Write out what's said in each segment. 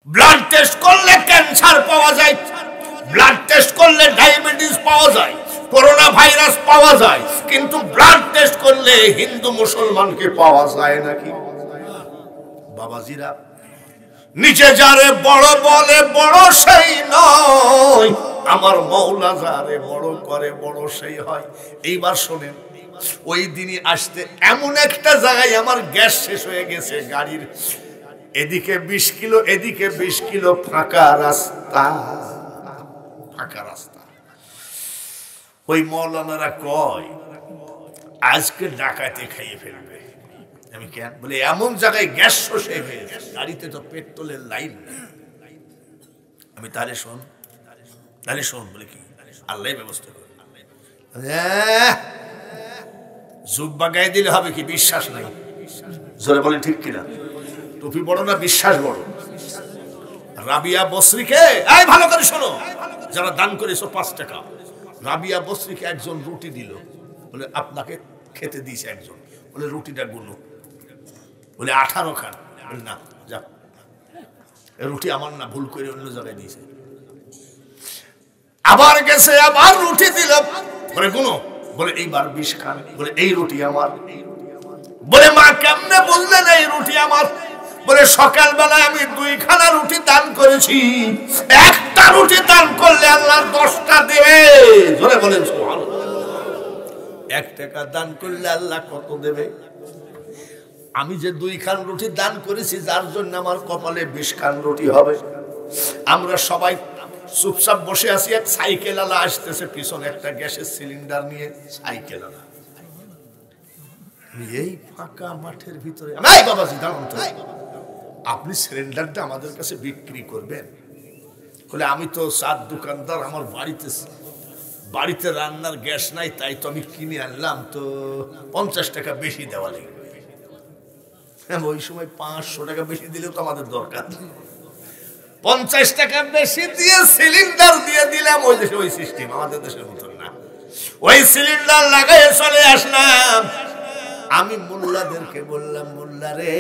Blood test করলে cancer পাওয়া যায়, ব্লাড টেস্ট করলে ডায়াবেটিস পাওয়া যায়, করোনা ভাইরাস পাওয়া যায়, কিন্তু ব্লাড টেস্ট করলে হিন্দু মুসলমানকে পাওয়া যায় নাকি? বাবাজিরা, নিচে যারে বড় বলে বড় সেই নয়, আমার মওলা যারে বড় করে বড় সেই হয়। এইবার শোনেন, ওই দিনই আসতে এমন একটা জায়গায় আমার গ্যাস শেষ হয়ে গেছে, গাড়ির এদিকে 20 কিলো এদিকে 20 কিলো, ফাঁকা রাস্তা, ফাঁকা রাস্তা। ওই মৌলানারা কয় আজকে ডাকাতে খাইয়ে ফেলবে। আমি কেন বলে, এমন জায়গায় গ্যাস শেষ হয়ে গেছে, গাড়িতে তো পেট্রোলের লাইন নেই। আমি তাহলে শোন বলে কি আল্লাহ ব্যবস্থা করে, জুব্বা গায়ে দিলে হবে কি? বিশ্বাস নাই, জোরে বলেন ঠিক কিনা? টুপি বড় না বিশ্বাস বড়? রাবিয়া বসরিকে, এই ভালো করে শোনো, যারা দান করেছো 5 টাকা, রাবিয়া বসরিকে একজন রুটি দিল, বলে আপনাকে খেতে দিয়েছে একজন, বলে রুটিটা গুনো, বলে 18 খান, বলে না যা, রুটি আমার না, ভুল করে অন্য জায়গায় দিয়েছে। আবার গেছে, আবার রুটি দিল, বলে গুনো, বলে এইবার 20 খান, বলে এই রুটি আমার। বলে মা কেমনে বললেন এই রুটি আমার? বলে সকালবেলায় আমি 2 খানা রুটি দান করেছি, একটা রুটি দান করলে আল্লাহ 10টা দেবে। জোরে বলেন সুবহানাল্লাহ। 1 টাকা দান করলে আল্লাহ কত দেবে? আমি যে 2 খান রুটি দান করেছি, যার জন্য আমার কপালে 20 খান রুটি হবে। আমরা সবাই চুপচাপ বসে আছি, এক সাইকেল আলা আসতেছে পিছনে একটা গ্যাসের সিলিন্ডার নিয়ে, সাইকেল আলা। এই ফাঁকা মাঠের ভিতরে, এই বাবাজি দাঁড়ান তো, আপনি সিলিন্ডারটা আমাদের কাছে বিক্রি করবেন? বলে আমি তো 4 দোকানদার, আমার বাড়িতে রান্নার গ্যাস নাই, তাই তো আমি কিনে আনলাম, তো 50 টাকা বেশি দেওয়া লাগবে। ওই সময় 500 টাকা বেশি দিলেও তো আমাদের দরকার, 50 টাকা বেশি দিয়ে সিলিন্ডার দিয়ে দিলাম। ওই দেশে ওই সিস্টেম, আমাদের দেশের মতন না। ওই সিলিন্ডার লাগাই চলে আসলাম। আমি মোল্লাদেরকে বললাম, মোল্লা রে,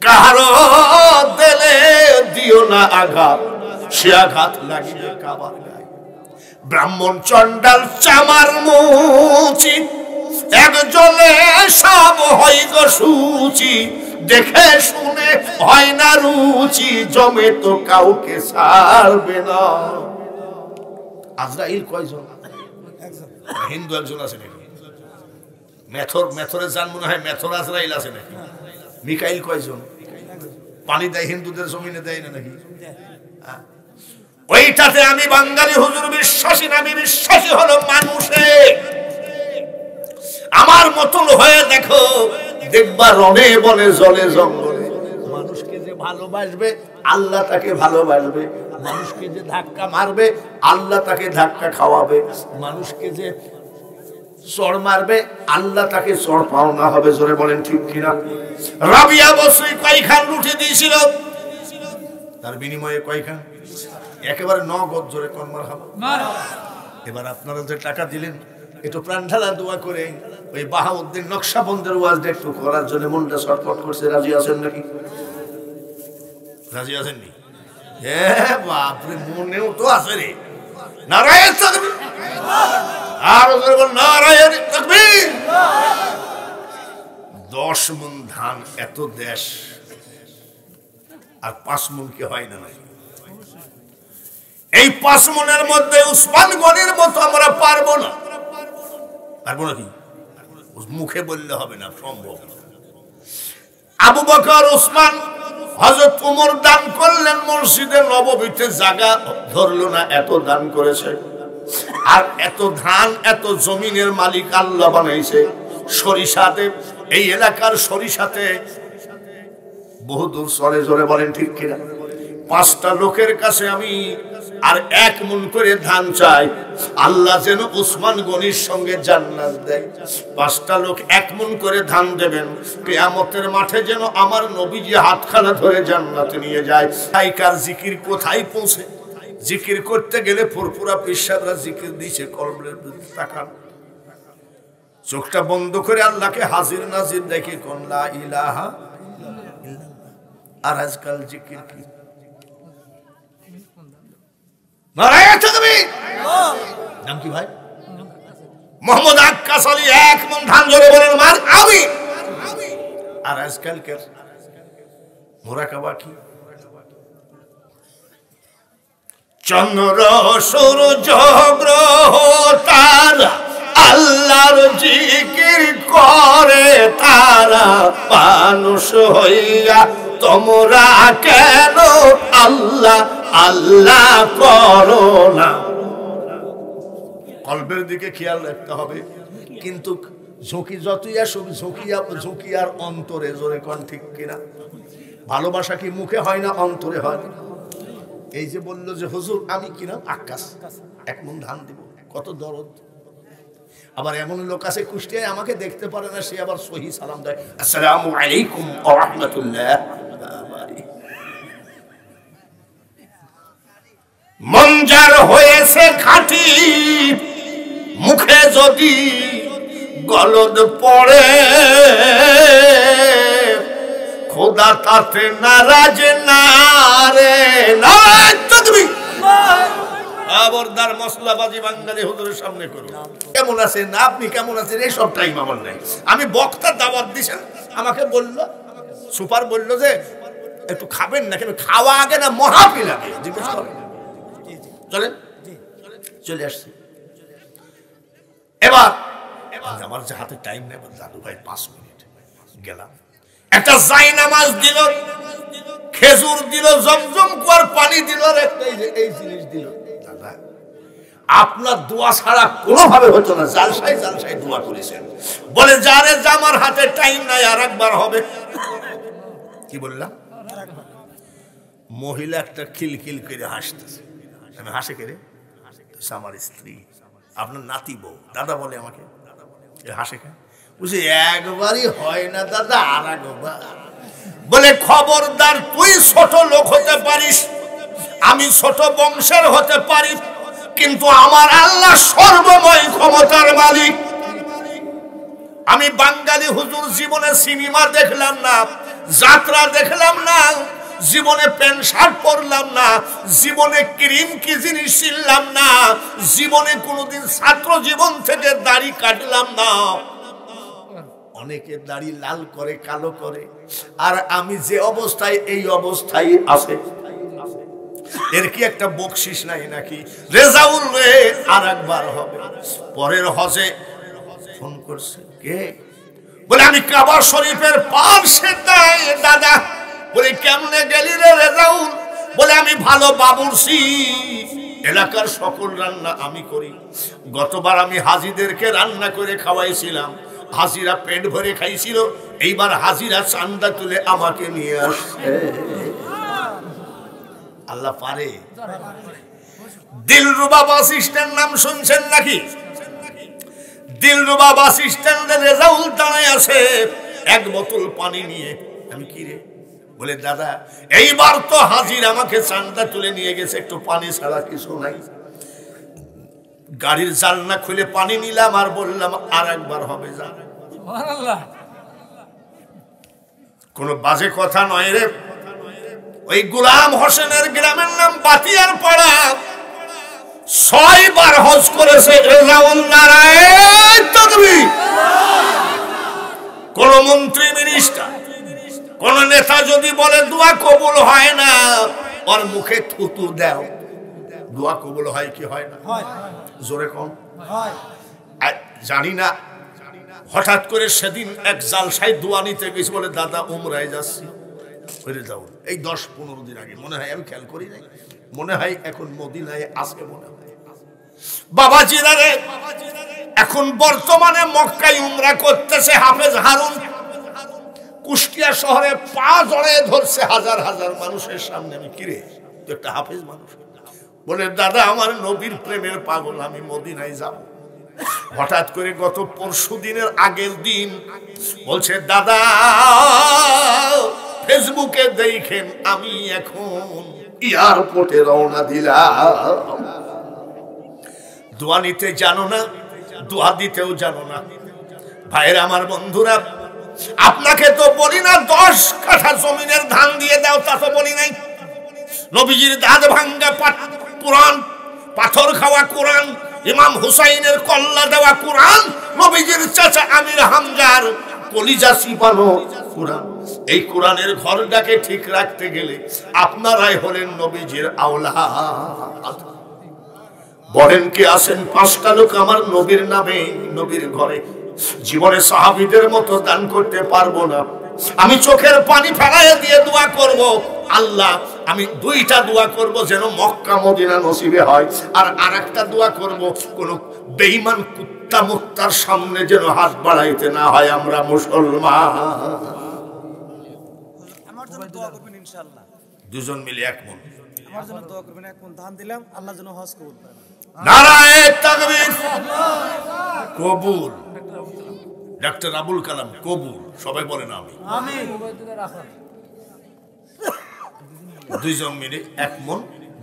কারো দিলে দিও না আঘাত, সে আঘাত লাগিবে কাবার গায়ে। ব্রাহ্মণ চন্ডাল চামার মুচি, একজনে সব হয় গো সূচি, দেখে শুনে হয় না রুচি, জমে তো কাউকে ছাড়বে না। আজরাইল কয়জন? হিন্দু একজন আছে নাকি? মেথরে যান মনে হয়, মেথর আজরাইল আছে নাকি? মিকাইল কয়জন? পানি দেয় হিন্দুদের জমিনে, দেয় না নাকি? ওইটাতে আমি বাঙালি হুজুর বিশ্বাসী না, আমি বিশ্বাসী হলো মানুষে। আমার মতন হয়ে দেখো, দেখবা রনে বনে জলে জঙ্গলে, মানুষকে যে ভালোবাসবে আল্লাহ তাকে ভালোবাসবে, মানুষকে যে ধাক্কা মারবে আল্লাহ তাকে ধাক্কা খাওয়াবে, মানুষকে যে চড় মারবে আল্লাহ তাকে চড় পাওনা হবে। জোরে বলেন ঠিক কিনা? রাবিয়া বসরি কয়খান রুটি দিয়েছিল, তার বিনিময়ে কয়খান? একেবারে নগদ। জোরে কোন মারহাবা। এবার আপনারা যে টাকা দিলেন, একটু প্রাণ ঢালা দোয়া করে ওই বাহাউদ্দিন নকশবন্দের ওয়াজটা একটু করার জন্য মনটা ছটফট করছে। রাজি আছেন নাকি? রাজি আছেন নি? হ্যাঁ বাপরে, মনেও তো আছে রে। নারায়ণ তাকবীর, আর নারায়ণ তাকবীর। 10 মণ ধান, এত দেশ, আর 5 মণ কি হয় না? এই 5 মণের মধ্যে উসমান গনির মতো আমরা পারবো না। পারবো নাকি? মুখে বললে হবে না, সম্ভব। আবু বকর, উসমান, হযরত ওমর দান করলেন, মসজিদে নববীতে জায়গা ধরলো না, এত দান করেছে। আর এত ধান, এত জমিনের মালিক আল্লাহ বানাইছে। সরিষাতে, এই এলাকার সরিষাতে বহুদূর চলে। জোরে বলেন ঠিক কিনা? 5টা লোকের কাছে আমি আর 1 মণ করে ধান চাই, আল্লাহ যেন উসমান গনির সঙ্গে জান্নাত দেয়। 5টা লোক 1 মণ করে ধান দেবেন, কিয়ামতের মাঠে যেন আমার নবীজি হাতখানা ধরে জান্নাতে নিয়ে যায়। তাইকার জিকির কোথায় পৌঁছে? জিকির করতে গেলে ফুরফুরা পিসাবরা জিকির দিয়েছে, কলমের তাকান, চোখটা বন্ধ করে আল্লাহকে হাজির নাজির দেখে কোন লা ইলাহা ইল্লাল্লাহ। আর আজকাল জিকির কি? নারায়ে তাকবীর। নাম কি ভাই? মোহাম্মদ আক্কাস আলী। এক মন ধান জোরে বলেন মার আমি। আর আজকালকার মুরাকাবা কি? চন্দ্র সূর্য গ্রহ তারা আল্লাহর জিকির করে তারা। মানুষ হইয়া তোমরা কেন আল্লাহ আল্লাহ করো না? কলবের দিকে খেয়াল রাখতে হবে। কিন্তু ঝুঁকি যতই আসুক, ঝুঁকি আর অন্তরে, জোরে কোন ঠিক কিনা? ভালোবাসা কি মুখে হয় না অন্তরে হয়? এই যে বললো যে হুজুর আমি কিনা আক্কাস, এক মন ধান দিব, কত দরদ। আবার এমন লোক আছে কুষ্টিয়ায় আমাকে দেখতে পারে না, সে আবার সহি সালাম দেয়, আসসালামু আলাইকুম ওয়া রাহমাতুল্লাহ। মঞ্জার হয়েছে খাঁটি, মুখে যদি গলদ পড়ে খোদা তাতে নারাজ না রে। খবরদার মশলাবাজি বাঙালি হুজুরের সামনে করুন। কেমন আছেন আপনি, কেমন আছেন এই সব টাইম আমার নাই। আমি বক্তার দাওয়াত দিছেন, আমাকে বললো সুপার বললো যে একটু খাবেন না, কেন খাওয়া আগে না মহাফিল আগে জিজ্ঞেস করেন। চলেন চলে আসছি। এবার আমার যে হাতে টাইম নেই, দাদু ভাই 5 মিনিট গেলাম। একটা জায়নামাজ দিল, খেজুর দিল, জমজম কুয়ার পানি দিল, এই জিনিস দিল। দাদা আপনার দোয়া ছাড়া কোনোভাবে হতো না। জালসায় জালসায় দোয়া করেছেন। বলে যারে আমার হাতে টাইম নাই, আর একবার হবে। কি বললাম? মহিলা একটা খিলখিল করে হাসতেছে। আমি হাসে কেড়ে? আমার স্ত্রী, আপনার নাতি বউ। দাদা বলে আমাকে, হাসে কেন? বুঝি একবারই হয় না দাদা, আর একবার। বলে খবরদার, তুই ছোট লোক হতে পারিস, আমি ছোট বংশের হতে পারি, কিন্তু আমার আল্লাহ সর্বময় ক্ষমতার মালিক। আমি বাঙালি হুজুর জীবনে সিনেমা দেখলাম না, যাত্রা দেখলাম না, জীবনে প্যান্ট শার্ট পরলাম না, জীবনে ক্রিম কি জিনিস ছিলাম না, জীবনে কোনোদিন ছাত্র জীবন থেকে দাড়ি কাটলাম না। অনেকে দাড়ি লাল করে, কালো করে, আর আমি যে অবস্থায়, এই অবস্থায় আছে। এর কি একটা বকশিস নাই নাকি? রেজাউল রে আর একবার হবে। পরের হজে ফোন করছে, কে? বলে আমি কাবা শরীফের পাশে দাদা। বলে কেমনে গেলি রে রেজাউল? বলে আমি ভালো বাবুর্চি, এলাকার সকল রান্না আমি করি। গতবার আমি হাজিদেরকে রান্না করে খাওয়াইছিলাম, হাজিরা পেট ভরে খাইছিল। এইবার হাজিরা চান্দা তুলে আমাকে নিয়ে আসছে। আল্লাহ পারে। দিলরুবা বাস স্ট্যান্ড নাম শুনছেন নাকি? দিলরুবা বাস স্ট্যান্ডে রেজাউল দাঁড়ায় আছে এক বোতল পানি নিয়ে। আমি কি রে? বলে দাদা এইবার তো হাজির আমাকে চান্দা তুলে নিয়ে গেছে, একটু পানি ছাড়া কিছু নাই। গাড়ির জানলা খুলে পানি নিলাম আর বললাম আর একবার হবে। যা কোন বাজে কথা নয় রে। ওই গোলাম হোসেনের গ্রামের নাম বাতিয়ার পাড়া, 6 বার হজ করেছে। কোন মন্ত্রী মিনিস্টার, কোন নেতা যদি বলে দোয়া কবুল হয় না, ওর মুখে থুতু দাও। দোয়া কবুল হয় কি হয় না? জোরে কম জানি না। হঠাৎ করে সেদিন এক জালসায় দোয়া নিতে গেছি, বলে দাদা উমরায় যাচ্ছি। যাও এই 10-15 দিন আগে মনে হয়, আমি খেয়াল করি নাই, মনে হয় এখন মদিনায় আসে মনে হয়। বাবাজিরা রে, এখন বর্তমানে মক্কায় উমরা করতেছে হাফেজ হারুন। কুষ্টিয়া শহরে পা জড়ায় ধরছে হাজার হাজার মানুষের সামনে। আমি কিরে, তুই একটা হাফেজ মানুষ? বলে দাদা আমার নবীর প্রেমের পাগল, আমি মদিনায় যাব। হঠাৎ করে গত পরশু দিনের আগের দিন বলছে দাদা ফেসবুকে দেখেন আমি এখন এয়ারপোর্টে রওনা দিলাম। দোয়া নিতে জানো না, দোয়া দিতেও জানো না। ভাইয়ের আমার বন্ধুরা, আপনাকে তো বলি না 10 কাঠা জমিনের ধান দিয়ে দাও, তা তো বলি নাই। নবীজির দাঁত ভাঙ্গা কোরআন, পাথর খাওয়া কোরআন, ইমাম হুসাইনের কল্লা দেওয়া কোরআন, নবীজির চাচা আমির হামজার কলিজা চিবানো কোরআন। এই কোরআনের ঘরটাকে ঠিক রাখতে গেলে আপনারাই হলেন নবীজির আওলাদ। বলেন কে আছেন 5টা লোক আমার নবীর নামে নবীর ঘরে জীবনে সাহাবীদের মতো দান করতে পারবো না। আমি চোখের পানি ফেলাইয়া দিয়ে দোয়া করব, আল্লাহ আমি 2টা দোয়া করব যেন মক্কা মদিনা নসিবে হয়, আর আরেকটা দোয়া করব কোন বেঈমান কুত্তা মুত্তার সামনে যেন হাত বাড়াইতে না হয়। আমরা মুসলমান। আমার জন্য দোয়া করবেন ইনশাআল্লাহ। দুজন মিলে এক মন আমার জন্য দোয়া করবেন, এক মন ধান দিলাম, আল্লাহ যেন হজ কবুল করেন। নারায়ে তাকবীর। কবুল। ডাক্তার আবুল কালাম কবুল। সবাই বলেন আমি। আমিন। দুইজন মিলে এক মন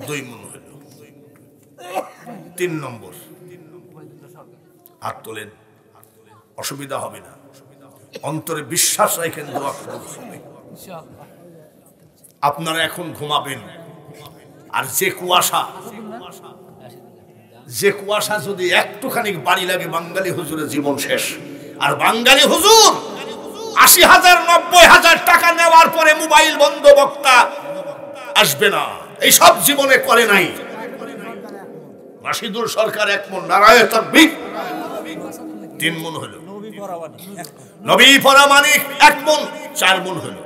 2 মন হইল। 3 নম্বর হাত তোলেন, অসুবিধা হবে না, অন্তরে বিশ্বাস রাখেন, দোয়া করুন। আপনারা এখন ঘুমাবেন, আর যে কুয়াশা যদি একটুখানি বাড়ি লাগে বাঙালি হুজুরের জীবন শেষ। আর বাঙালি হুজুর 80,000 90,000 টাকা নেওয়ার পরে মোবাইল বন্ধ, বক্তা আসবে না, এই সব জীবনে করে নাই। রাশিদুল সরকার এক মন। নারায়ে তাকবীর। 3 মন হলো। নবী পরামানিক এক মন, 4 মন হলো।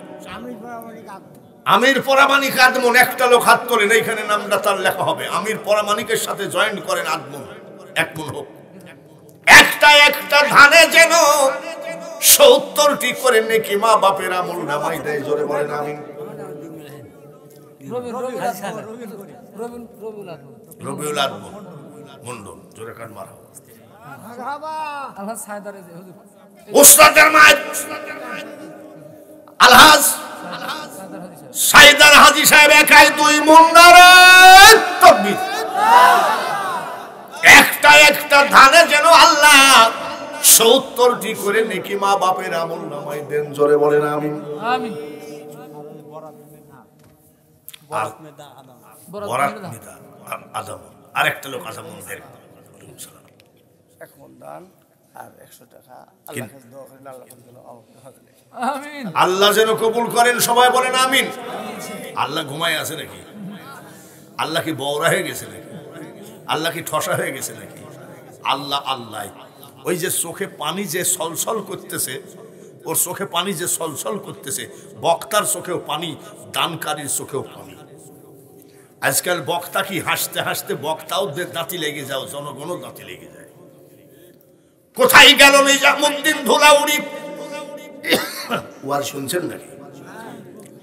আমির পরামানিক আদমন। একটা লোক হাত তোলেন, এইখানে নামটা তার লেখা হবে। আমির পরামানিকের সাথে জয়েন্ট করেন আদমন, 1 মন হোক। একটা ধানে যেন 70টি করে নেকি মা বাপের আমল নামাই দেয়। জোরে বলেন আমিন। রবিউল আদমন মন্ডল, জোরে কান মারা। উস্তাদ জামাত আলহাজ সাইদার হাজী সাহেব একাই 2 মন। নারায়ে তাকবীর। একটা ধানে যেন আল্লাহ 70টি করে নেকি মা বাপের আমল নামাই দেন। জোরে বলেন আমিন। আমিন। বরাত নিদা আদম। আরেকটা লোক আদমন দেন। এক মন দান আর 100 টাকা আল্লাহর কাছে দোয়া করেন, আল্লাহ যেন আমিন। আল্লাহ যেন কবুল করেন। সবাই বলেন আমিন। আল্লাহ ঘুমায় আছে নাকি? আল্লাহ কি বওরা হয়ে গেছে নাকি? আল্লাহ কি ঠসা হয়ে গেছে নাকি? আল্লাহ আল্লাহ। ওই যে চোখে পানি যে সলসল করতেছে, ওর চোখে পানি যে সলসল করতেছে, বক্তার চোখেও পানি, দানকারীর চোখেও পানি। আজকাল বক্তা কি হাসতে হাসতে বক্তাও দাঁতি লেগে যাও, জনগণও দাঁতি লেগে যায়। কোথায় গেল নিজামুদ্দিন ধুলাউড়ি? ওয়াজ শুনছেন নাকি?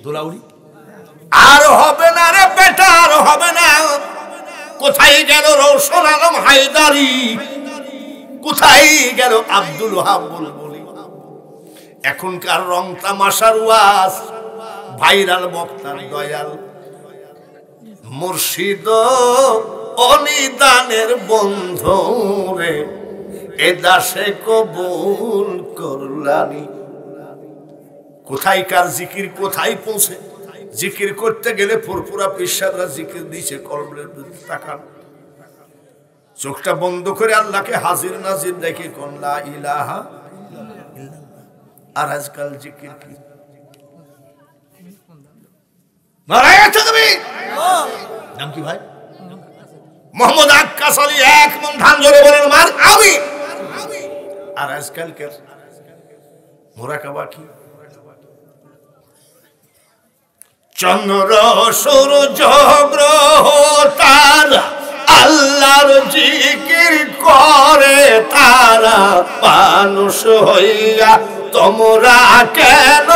ধুলাউড়ি আর হবে না রে বেটা, আর হবে না। কোথায় গেল রওশন আলম হায়দারি? কোথায় গেল আব্দুল ওয়াহাব বুলবুলি? এখনকার রং তামাশার ওয়াজ, ভাইরাল বক্তার দয়াল মুর্শিদ অনিদানের বন্ধু রে, এ দাসে কবুল করলানি। কোথায় কার জিকির কোথায় পৌঁছে? জিকির করতে গেলে ফুরফুরা পিসাবরা জিকির দিছে, কলবের তাকান। চোখটা বন্ধ করে আল্লাহকে হাজির নাজির দেখে কোন লা ইলাহা ইল্লাল্লাহ। আর আজকাল জিকির কি? নারায়ে তাকবীর। নাম কি ভাই? মোহাম্মদ আক্কাস আলী। 1 মন ধান। জোরে বলেন মার আমি। আর আজকালকার মুরাকাবা কি? চন্দ্র সূর্য গ্রহ তারা আল্লাহর জিকির করে তারা। মানুষ হইয়া তোমরা কেন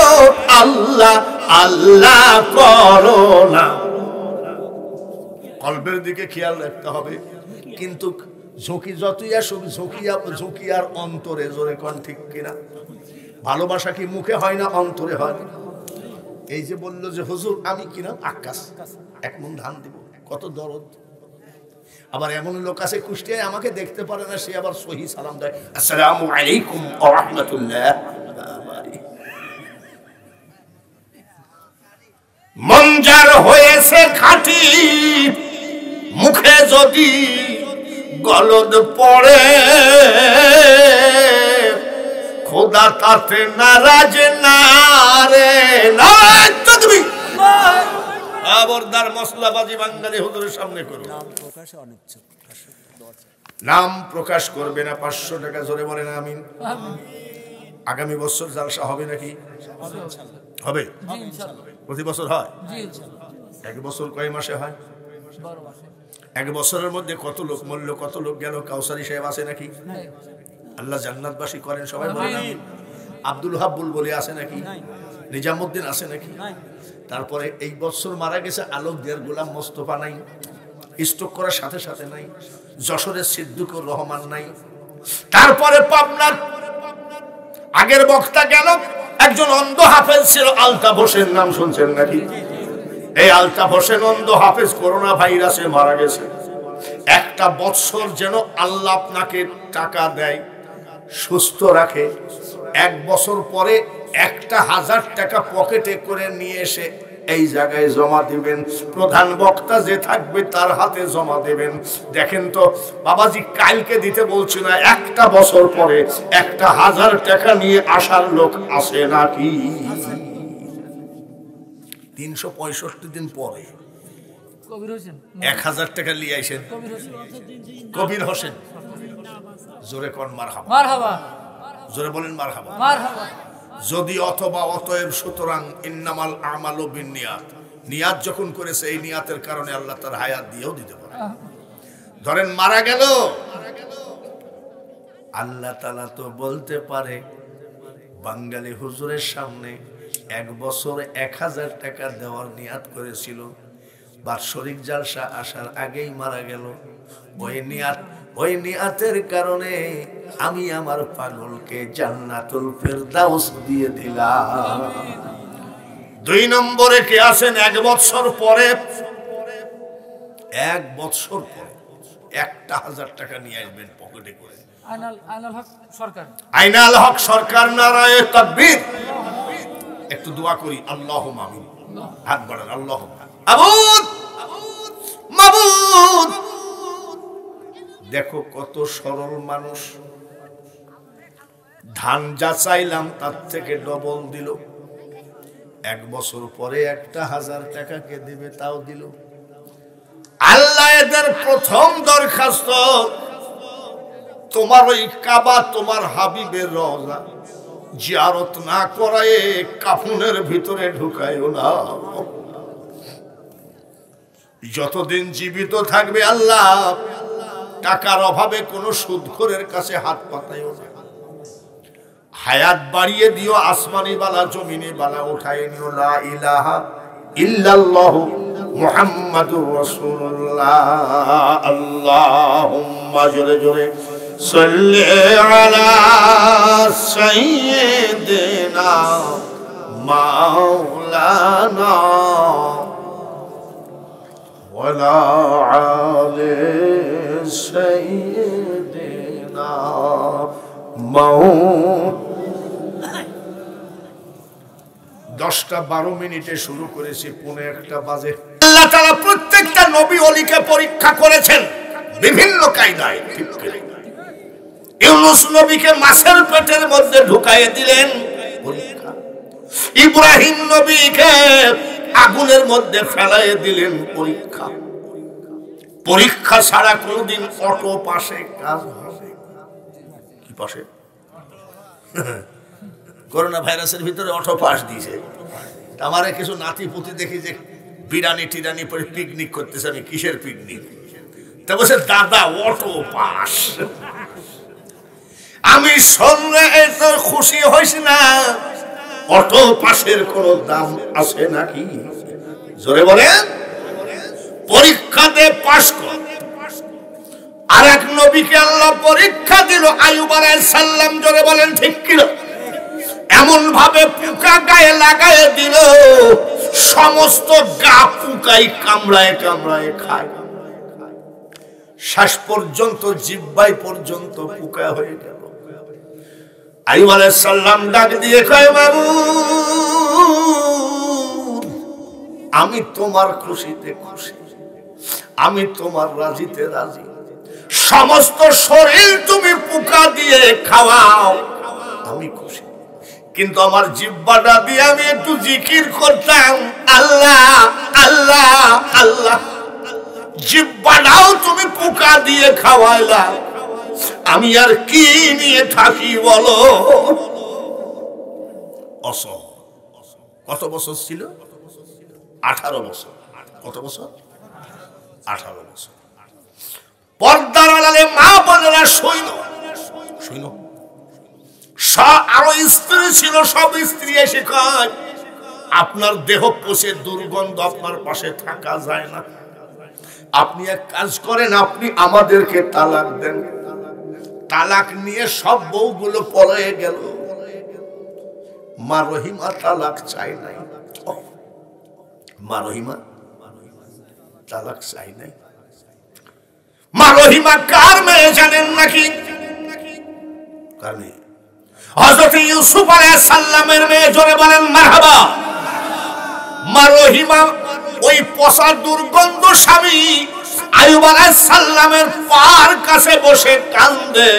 আল্লাহ আল্লাহ করো না? কলবের দিকে খেয়াল রাখতে হবে। কিন্তু ঝুঁকি যতই আসুক, ঝুঁকি আর অন্তরে। জোরে কোন ঠিক কিনা? ভালোবাসা কি মুখে হয় না অন্তরে হয়? এই যে বললো যে হুজুর আমি কিনা আক্কাস 1 মন ধান দিব, কত দরদ। আবার এমন লোক আছে কুষ্টিয়ায় আমাকে দেখতে পারে না, সে আবার সহি সালাম দেয়, আসসালামু আলাইকুম ওয়া রাহমাতুল্লাহ। সে খাঁটি, মুখে যদি গলদ পড়ে খোদা তাতে নারাজ না রে। নারাজ তুমি খবরদার মশলাবাজি বাঙালি হুজুরের সামনে করো। নাম প্রকাশ করবে না। 500 টাকা জোরে বলেন আমিন। আগামী বছর জালসা হবে নাকি? হবে। প্রতি বছর হয়? এক বছর কয় মাসে হয়? 1 বছরের মধ্যে কত লোক মরল, কত লোক গেল? কাউসারি সাহেব আছে নাকি? আল্লাহ জান্নাতবাসী করেন সবাই বলেন আমিন। আব্দুল হাব বুলবুলি আছে নাকি? নিজামুদ্দিন আছে নাকি? তারপরে এই বছর মারা গেছে আলোকদের গোলাম মোস্তফা নাই, স্ট্রোক করার সাথে সাথে নাই। যশোরের সিদ্দিকুর রহমান নাই। তারপরে পাবনার আগের বক্তা গেল, একজন অন্ধ হাফেজ ছিল আলতাফ হোসেন, নাম শুনছেন নাকি? এই আলতাফ হোসেন অন্ধ হাফেজ করোনা ভাইরাসে মারা গেছে। একটা বছর যেন আল্লাহ আপনাকে টাকা দেয়, সুস্থ রাখে, 1 বছর পরে 1000 টাকা পকেটে করে নিয়ে এসে এই জায়গায় জমা দিবেন। প্রধান বক্তা যে থাকবে তার হাতে জমা দেবেন। দেখেন তো বাবাজি, কালকে দিতে বলছি না, 1 বছর পরে 1000 টাকা নিয়ে আসার লোক আসে নাকি? 365 দিন পরে 1000 টাকা নিয়ে আইসেন। কবির হোসেন, জোরে কোন মারহাবা, মারহাবা, জোরে বলেন মারহাবা, মারহাবা। যদি অথবা অতএব সুতরাং ইন্নামাল আমালু বিন্নিয়াত, নিয়াত যখন করেছে এই নিয়াতের কারণে আল্লাহ তার হায়াত দিয়েও দিতে পারে। ধরেন মারা গেল, আল্লাহ তাআলা তো বলতে পারে বাঙালি হুজুরের সামনে 1 বছর 1000 টাকা দেওয়ার নিয়াত করেছিল, বাৎসরিক জালসা আসার আগেই মারা গেল। ওই নিয়াতের কারণে আমি আমার পাগলকে জান্নাতুল ফেরদাউস দিয়ে দিলাম। 2 নম্বরে কে আছেন 1 বছর পরে, 1 বছর পরে 1000 টাকা নিয়ে আসবেন পকেটে করে। আইনাল হক সরকার, নারায়ে তাকবীর। একটু দোয়া করি, আল্লাহুম্মা আমিন। হাত বাড়ান, আল্লাহুম্মা আবুদ মাবুদ। দেখো কত সরল মানুষ, ধান যা চাইলাম তার থেকে ডবল দিল। 1 বছর পরে 1000 টাকা কে দিবে তাও দিল। আল্লাহ এদের প্রথম দরখাস্ত, তোমার ওই কাবা, তোমার হাবিবের রওজা জিয়ারত না করায় কাফনের ভিতরে ঢুকায়ও না। যতদিন জীবিত থাকবে আল্লাহ টাকার অভাবে কোন সুদখোরের কাছে হাত পাতায়ও না। হায়াত বাড়িয়ে দিও, আসমানি বালা জমিনি বালা উঠায় নিও। লা ইলাহা ইল্লাল্লাহু মুহাম্মাদুর রাসূলুল্লাহ। আল্লাহুম্মা জোরে জোরে সাল্লি আলা সাইয়্যিদিনা মাওলানা ওয়ালা আলি সাইয়্যিদিনা মাওলানা। 10টা 12 মিনিটে শুরু করেছি, 1:45 বাজে। আল্লাহ তাআলা প্রত্যেকটা নবী ওলিকে পরীক্ষা করেছেন বিভিন্ন কায়দায়। ঠিক করে ইউনূস নবীকে মাছের পেটের মধ্যে ঢুকাইয়ে দিলেন, পরীক্ষা। ইব্রাহিম নবীকে আগুনের মধ্যে ফেলাইয়ে দিলেন, পরীক্ষা। পরীক্ষা ছাড়া কোনদিন অটো পাশে কাজ হবে কি? পাশে করোনা ভাইরাসের ভিতরে অটো পাস দিয়েছে। আমারে কিছু নাতি পুতি দেখি যে বিরানি টিরানি পরে পিকনিক করতেছে। আমি কিসের পিকনিক? তা বলছে দাদা অটো পাস। আমি শুনলে এত খুশি হইস না, অটো পাসের কোন দাম আছে নাকি? জোরে বলেন। পরীক্ষা দে, পাস কর। আর এক নবীকে আল্লাহ পরীক্ষা দিল, আইয়ুব আলাইহিস সালাম। জোরে বলেন ঠিক কিনা? এমন ভাবে পোকা গায়ে লাগায় দিল, সমস্ত গা পোকাই কামড়ায় কামড়ায় খায়। শ্বাস পর্যন্ত, জিহ্বায় পর্যন্ত পোকা হয়ে গেল। আইয়ুব আলাইহিস সালাম ডাক দিয়ে কয়, মাবুদ আমি তোমার খুশিতে খুশি, আমি তোমার রাজিতে রাজি। সমস্ত শরীর তুমি পোকা দিয়ে খাওয়াও, আমি খুশি। কিন্তু আমার জিহ্বাটা দিয়ে আমি একটু জিকির করতাম, আল্লাহ আল্লাহ আল্লাহ। জিহ্বাটাও তুমি পোকা দিয়ে খাওয়াইলা, আমি আর কি নিয়ে থাকি বলো। কত বছর ছিল? 18 বছর। কত বছর? 18 বছর। পর্দার আড়ালে মা বোনেরা সৈন্য সৈন্য, আরো স্ত্রী ছিল, সব স্ত্রী এসে কয় আপনার দেহ পচে দুর্গন্ধ, আপনার পাশে থাকা যায় না, আপনি এক কাজ করেন, আপনি আমাদেরকে তালাক দেন। তালাক নিয়ে সব বউগুলো পলায়ে গেল। মা রহিমা তালাক চাই নাই। মা রহিমা তালাক চাই নাই। মা রহিমা কার মেয়ে জানেন নাকি? কার মেয়ে? হযরত ইউসুফ আলাইহিস সালামের মেয়ে। জোরে বলেন মারহাবা। মা রহিমা ওই পচা দুর্গন্ধ স্বামী আইয়ুব আলাইহিস সালামের পার কাছে বসে কান্দে।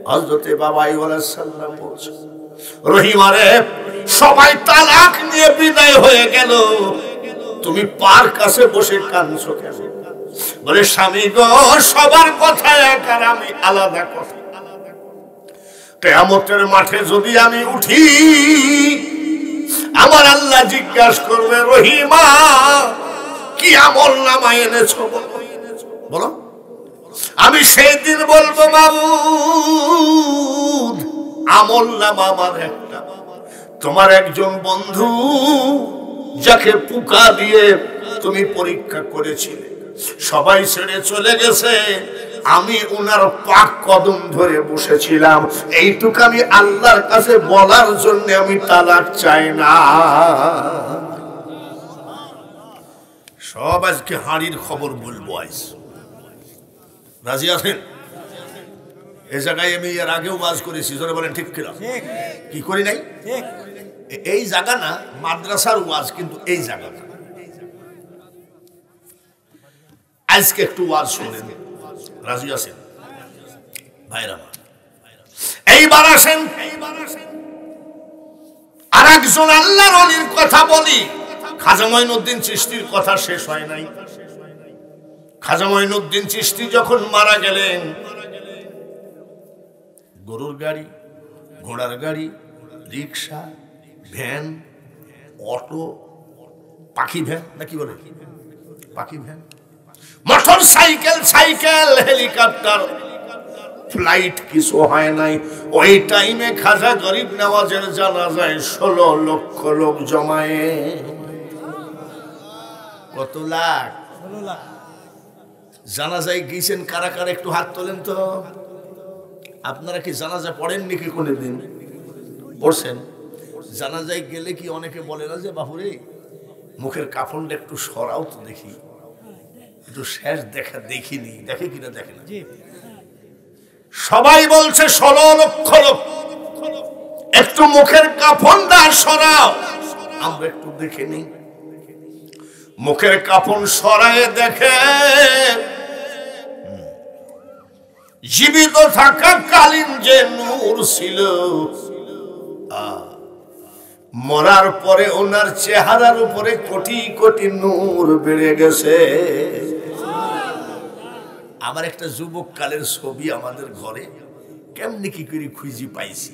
হযরত বাবা আইয়ুব আলাইহিস সালাম বলছে, রহিমা রে, সবাই তালাক নিয়ে বিদায় হয়ে গেল, তুমি পার কাছে বসে কাঁদছো কেন? বলে স্বামী গো, সবার কথা এক আর আমি আলাদা কথা। কিয়ামতের মাঠে যদি আমি উঠি, আমার আল্লাহ জিজ্ঞাসা করবে, রহিমা কি আমল নামায় এনেছো বলো। আমি সেই দিন বলবো, মাবুদ আমল নামা আমার একটা, তোমার একজন বন্ধু যাকে পোকা দিয়ে তুমি পরীক্ষা করেছিলে, সবাই ছেড়ে চলে গেছে, আমি উনার পাক কদম ধরে বসেছিলাম। এইটুকু আমি আল্লাহর কাছে বলার জন্য আমি তালাক চাই না। সব আজকে হাঁড়ির খবর বলবো। আজ রাজি আছেন? এই জায়গায় আমি এর আগেও ওয়াজ করেছি, জোরে বলেন ঠিক কিনা? কি করি নাই? এই জায়গা না মাদ্রাসার ওয়াজ, কিন্তু এই জায়গা না। আজকে একটু ওয়াজ শুনেন। রাজি আছেন ভাইরা? এইবার আসেন আর একজন আল্লাহর ওলির কথা বলি। খাজা মঈনুদ্দিন চিশতির কথা শেষ হয় নাই। খাজা মঈনুদ্দিন চিশতি যখন মারা গেলেন, গরুর গাড়ি, ঘোড়ার গাড়ি, রিক্সা, ভ্যান, অটো, পাখি ভ্যান নাকি বলে, পাখি van, motor cycle, cycle, helicopter, flight কিছু হয় নাই। ওই টাইমে খাজা গরিব নওয়াজের জানাজায় 16 লক্ষ লোক জমায়ে। কত লাখ? 16 লাখ। জানাজায় গিয়েছেন কারা কারা একটু হাত তোলেন তো। আপনারা কি জানাজা পড়েন নাকি কোনদিন? পড়ছেন? জানাজায় গেলে কি অনেকে বলে না যে বাপুরে মুখের কাফনটা একটু সরাও তো দেখি, একটু শেষ দেখা দেখিনি, দেখে কিনা দেখে না? সবাই বলছে 16 লক্ষ লোক, একটু মুখের কাফনটা সরাও, আমরা একটু দেখে নিই। মুখের কাফন সরায়ে দেখে জীবিত থাকা কালীন যে নূর ছিল, মরার পরে ওনার চেহারার উপরে কোটি কোটি নূর বেড়ে গেছে। আমার একটা যুবক কালের ছবি আমাদের ঘরে, কেমনি কি করে খুঁজি পাইছি।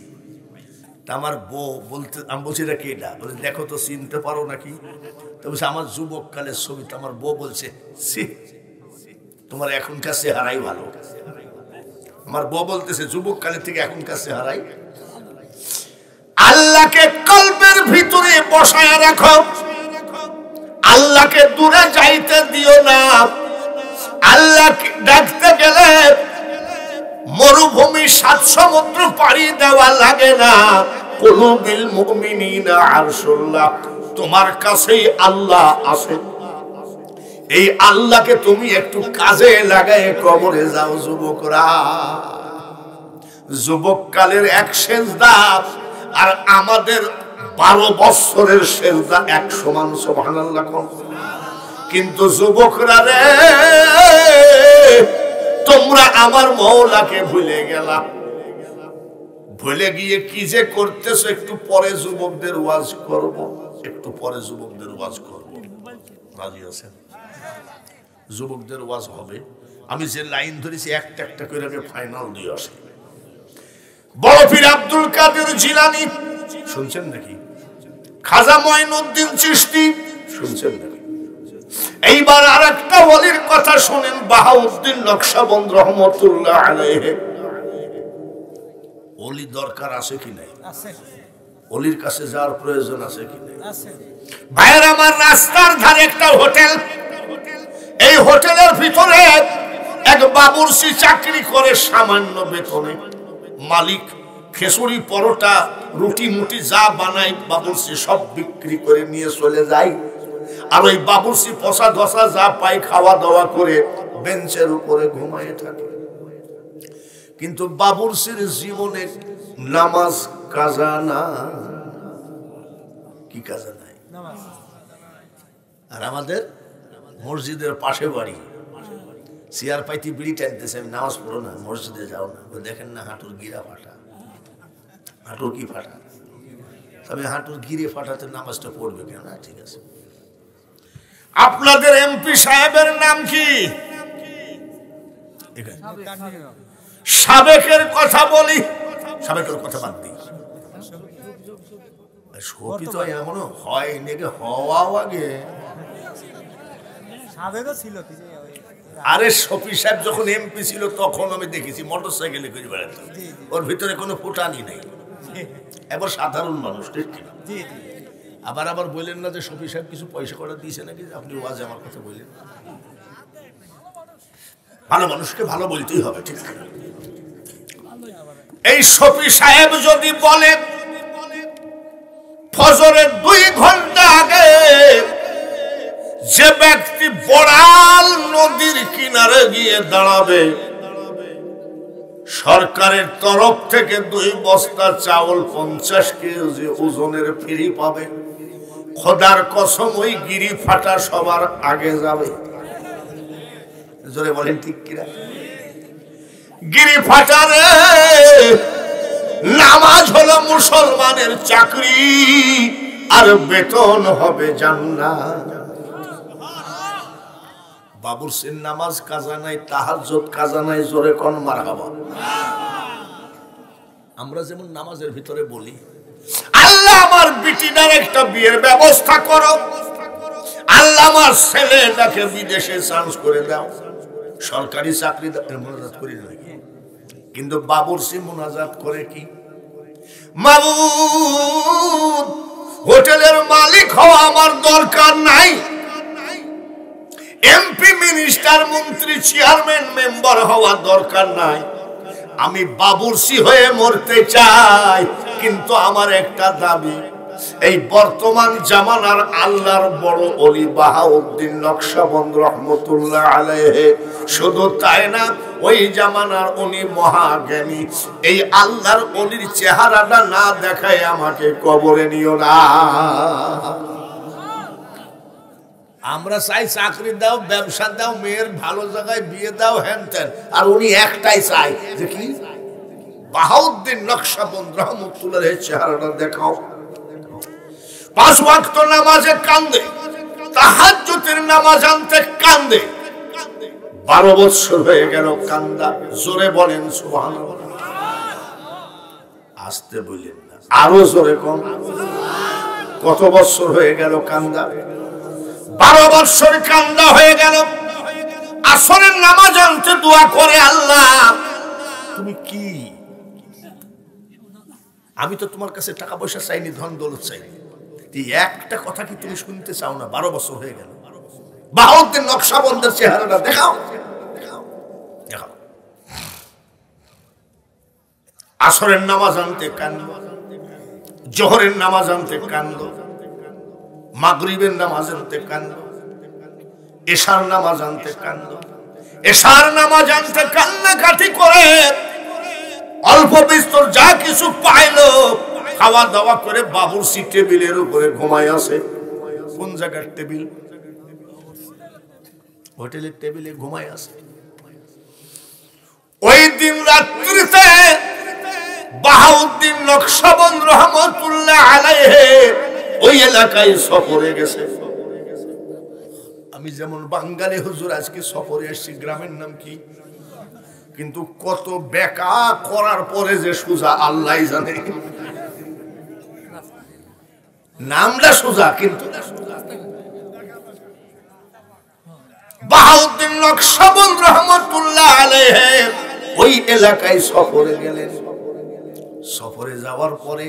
তা আমার বউ বলতে, আমি বলছি এটা কেটা, বলে দেখো তো চিনতে পারো নাকি? তো বলছে আমার যুবক কালের ছবি। তো আমার বউ বলছে তোমার এখনকার চেহারাই ভালো। আমার বউ বলতেছে যুবক কালের থেকে এখনকার চেহারাই। আল্লাহকে কলবের ভিতরে বসায় রাখো, আল্লাহকে দূরে যাইতে দিও না। আল্লাহকে ডাকতে গেলে মরুভূমি 7 সমুদ্র পাড়ি দেওয়া লাগে না। কুলুবিল মুমিনিনা আরশুল্লাহ, তোমার কাছেই আল্লাহ আছে। এই আল্লাহকে তুমি একটু কাজে লাগায় কবরে যাও যুবকরা। যুবক কালের এক সেজদা আর আমাদের 12 বছরের সেজদা 100 মান সুবহানাল্লাহ কোন। কিন্তু যুবকরা রে, তোমরা আমার মওলাকে ভুলে গেলা। ভুলে গিয়ে কি যে করতেছ, একটু পরে যুবকদের ওয়াজ করব, একটু পরে যুবকদের ওয়াজ করব। রাজি আছেন? যুবকদের ওয়াজ হবে। আমি যে লাইন ধরেছি একটা একটা করে ফাইনাল দিয়ে আসি। বড় পীর আব্দুল কাদের জিলানী শুনছেন নাকি? খাজা মঈনুদ্দিন চিশতি শুনছেন নাকি? এইবার আরেকটা ওলির কথা শুনেন, বাহাউদ্দিন নকশবন্দ রহমাতুল্লাহ আলাইহি। ওলি দরকার আছে কি নাই? আছে। ওলির কাছে যাওয়ার প্রয়োজন আছে কি নাই? আছে। ভাইয়ের আমার, রাস্তার ধারে একটা হোটেল, এই হোটেলের ভিতরে এক বাবুর্চি চাকরি করে সামান্য বেতনে। মালিক খেসুরি পরোটা রুটি মুটি যা বানায় বাবুর্চি সব বিক্রি করে নিয়ে চলে যায়। আর ওই বাবুর্চি পচা ধসা যা পায় খাওয়া দাওয়া করে বেঞ্চের উপরে ঘুমায় থাকে। কিন্তু বাবুর্চির জীবনে নামাজ কাজা না, কি কাজা নাই? আর আমাদের মসজিদের পাশে বাড়ি, চেয়ার পাইতে বিড়ি টানতেছে, আমি নামাজ পড়ো না, মসজিদে যাও না। দেখেন না হাঁটুর গিরা ফাটা, হাঁটুর কি ফাটা? তবে হাঁটুর গিরে ফাটাতে নামাজটা পড়বে কেন? ঠিক আছে। আপনাদের এমপি সাহেবের নাম কি? সাবেকের কথা বলি, সাবেকের কথা বাদ দিই। সপি তো এমনও হয় নাকি, হওয়াও আগে। আরে শফি সাহেব যখন এমপি ছিল তখন আমি দেখেছি মোটর সাইকেলে করে বেড়াতো, ওর ভিতরে কোনো ফুটানি নেই। এবার সাধারণ মানুষ, ঠিক কিনা? আবার আবার বললেন না যে শফি সাহেব কিছু পয়সা করে দিয়েছে নাকি, আপনি ওয়াজে আমার কথা বললেন। ভালো মানুষকে ভালো বলতেই হবে, ঠিক কিনা? এই শফি সাহেব যদি বলে ফজরের 2 ঘন্টা আগে যে ব্যক্তি বড়াল নদীর কিনারে গিয়ে দাঁড়াবে, সরকারের তরফ থেকে 2 বস্তা চাউল 50 কেজি ওজনের ফ্রি পাবে। খোদার কসম ওই গিরি ফাটা সবার আগে যাবে। জোরে বলেন ঠিক কিনা? গিরি ফাটারে নামাজ হলো মুসলমানের চাকরি, আর বেতন হবে জান্নাত। বাবুর্চির নামাজ কাজা নাই, তাহাজ্জুদ কাজা নাই, জোরে কোন মারহাবা। আমরা যেমন নামাজের ভিতরে বলি, আল্লাহ আমার বিটিটার একটা বিয়ের ব্যবস্থা করো, আল্লাহ আমার ছেলেটাকে বিদেশে চান্স করে দাও, সরকারি চাকরি মোনাজাত করি নাকি? কিন্তু বাবুর্চি মোনাজাত করে কি? মাবুদ, হোটেলের মালিক হওয়া আমার দরকার নাই, এমপি মিনিস্টার মন্ত্রী চেয়ারম্যান মেম্বার হওয়া দরকার নাই, আমি বাবুর্চি হয়ে মরতে চাই। কিন্তু আমার একটা দাবি, এই বর্তমান জামানার আল্লাহর বড় ওলি বাহাউদ্দিন নকশবন্দ রহমতুল্লাহ আলাইহি, শুধু তাই না, ওই জামানার উনি মহাজ্ঞানী। এই আল্লাহর ওলির চেহারাটা না দেখায় আমাকে কবরে নিও না। আমরা চাই চাকরি দাও, ব্যবসা দাও, মেয়ের ভালো জায়গায় বিয়ে দাও, হ্যান ত্যান। আর উনি একটাই চাই যে কি, বাহাউদ্দিন নকশবন্দ রহমতুল্লাহ চেহারাটা দেখাও। 5 ওয়াক্ত নামাজে কান্দে, তাহাজ্জুদের নামাজ আনতে কান্দে। 12 বছর হয়ে গেল কান্দা। জোরে বলেন সুবহানাল্লাহ। আসতে বললেন না, আরো জোরে কোন। কত বছর হয়ে গেল কান্দা? 12 বছর কান্দা হয়ে গেল। আসরের নামাজ আনতে দোয়া করে, আল্লাহ তুমি কি, আমি তো তোমার কাছে টাকা পয়সা চাইনি, ধন দৌলত চাইনি, একটা কথা কি তুমি শুনতে চাও না? 12 বছর হয়ে গেল। বাহাউদ্দিন নকশবন্দের চেহারাটা দেখাও, দেখাও। আসরের নামাজ আনতে কান্দ, জোহরের নামাজ আনতে কান্দ, মাগরিবের নামাজ আনতে কান্দ, এশার নামাজ আনতে কান্দ, এশার নামাজ আনতে কান্নাকাটি করে অল্প বিস্তর যা কিছু পাইল খাওয়া দাওয়া করে বাবুর্চি টেবিলের উপরে ঘুমায় আছে। কোন জায়গার টেবিল? হোটেলের টেবিলে ঘুমায় আছে। ওই দিন রাত্রিতে বাহাউদ্দিন নকশবন্দ রহমতুল্লাহ আলাইহি ওই এলাকায় সফরে গেছে। আমি যেমন বাঙালি হুজুর আজকে সফরে এসেছি, গ্রামের নাম কি, কিন্তু কত বেকা করার পরে যে সোজা আল্লাহ জানে। নামটা সোজা কিন্তু বাহাউদ্দিন নকশবন্দ রহমতুল্লাহ আলাইহি ওই এলাকায় সফরে গেলেন। সফরে যাওয়ার পরে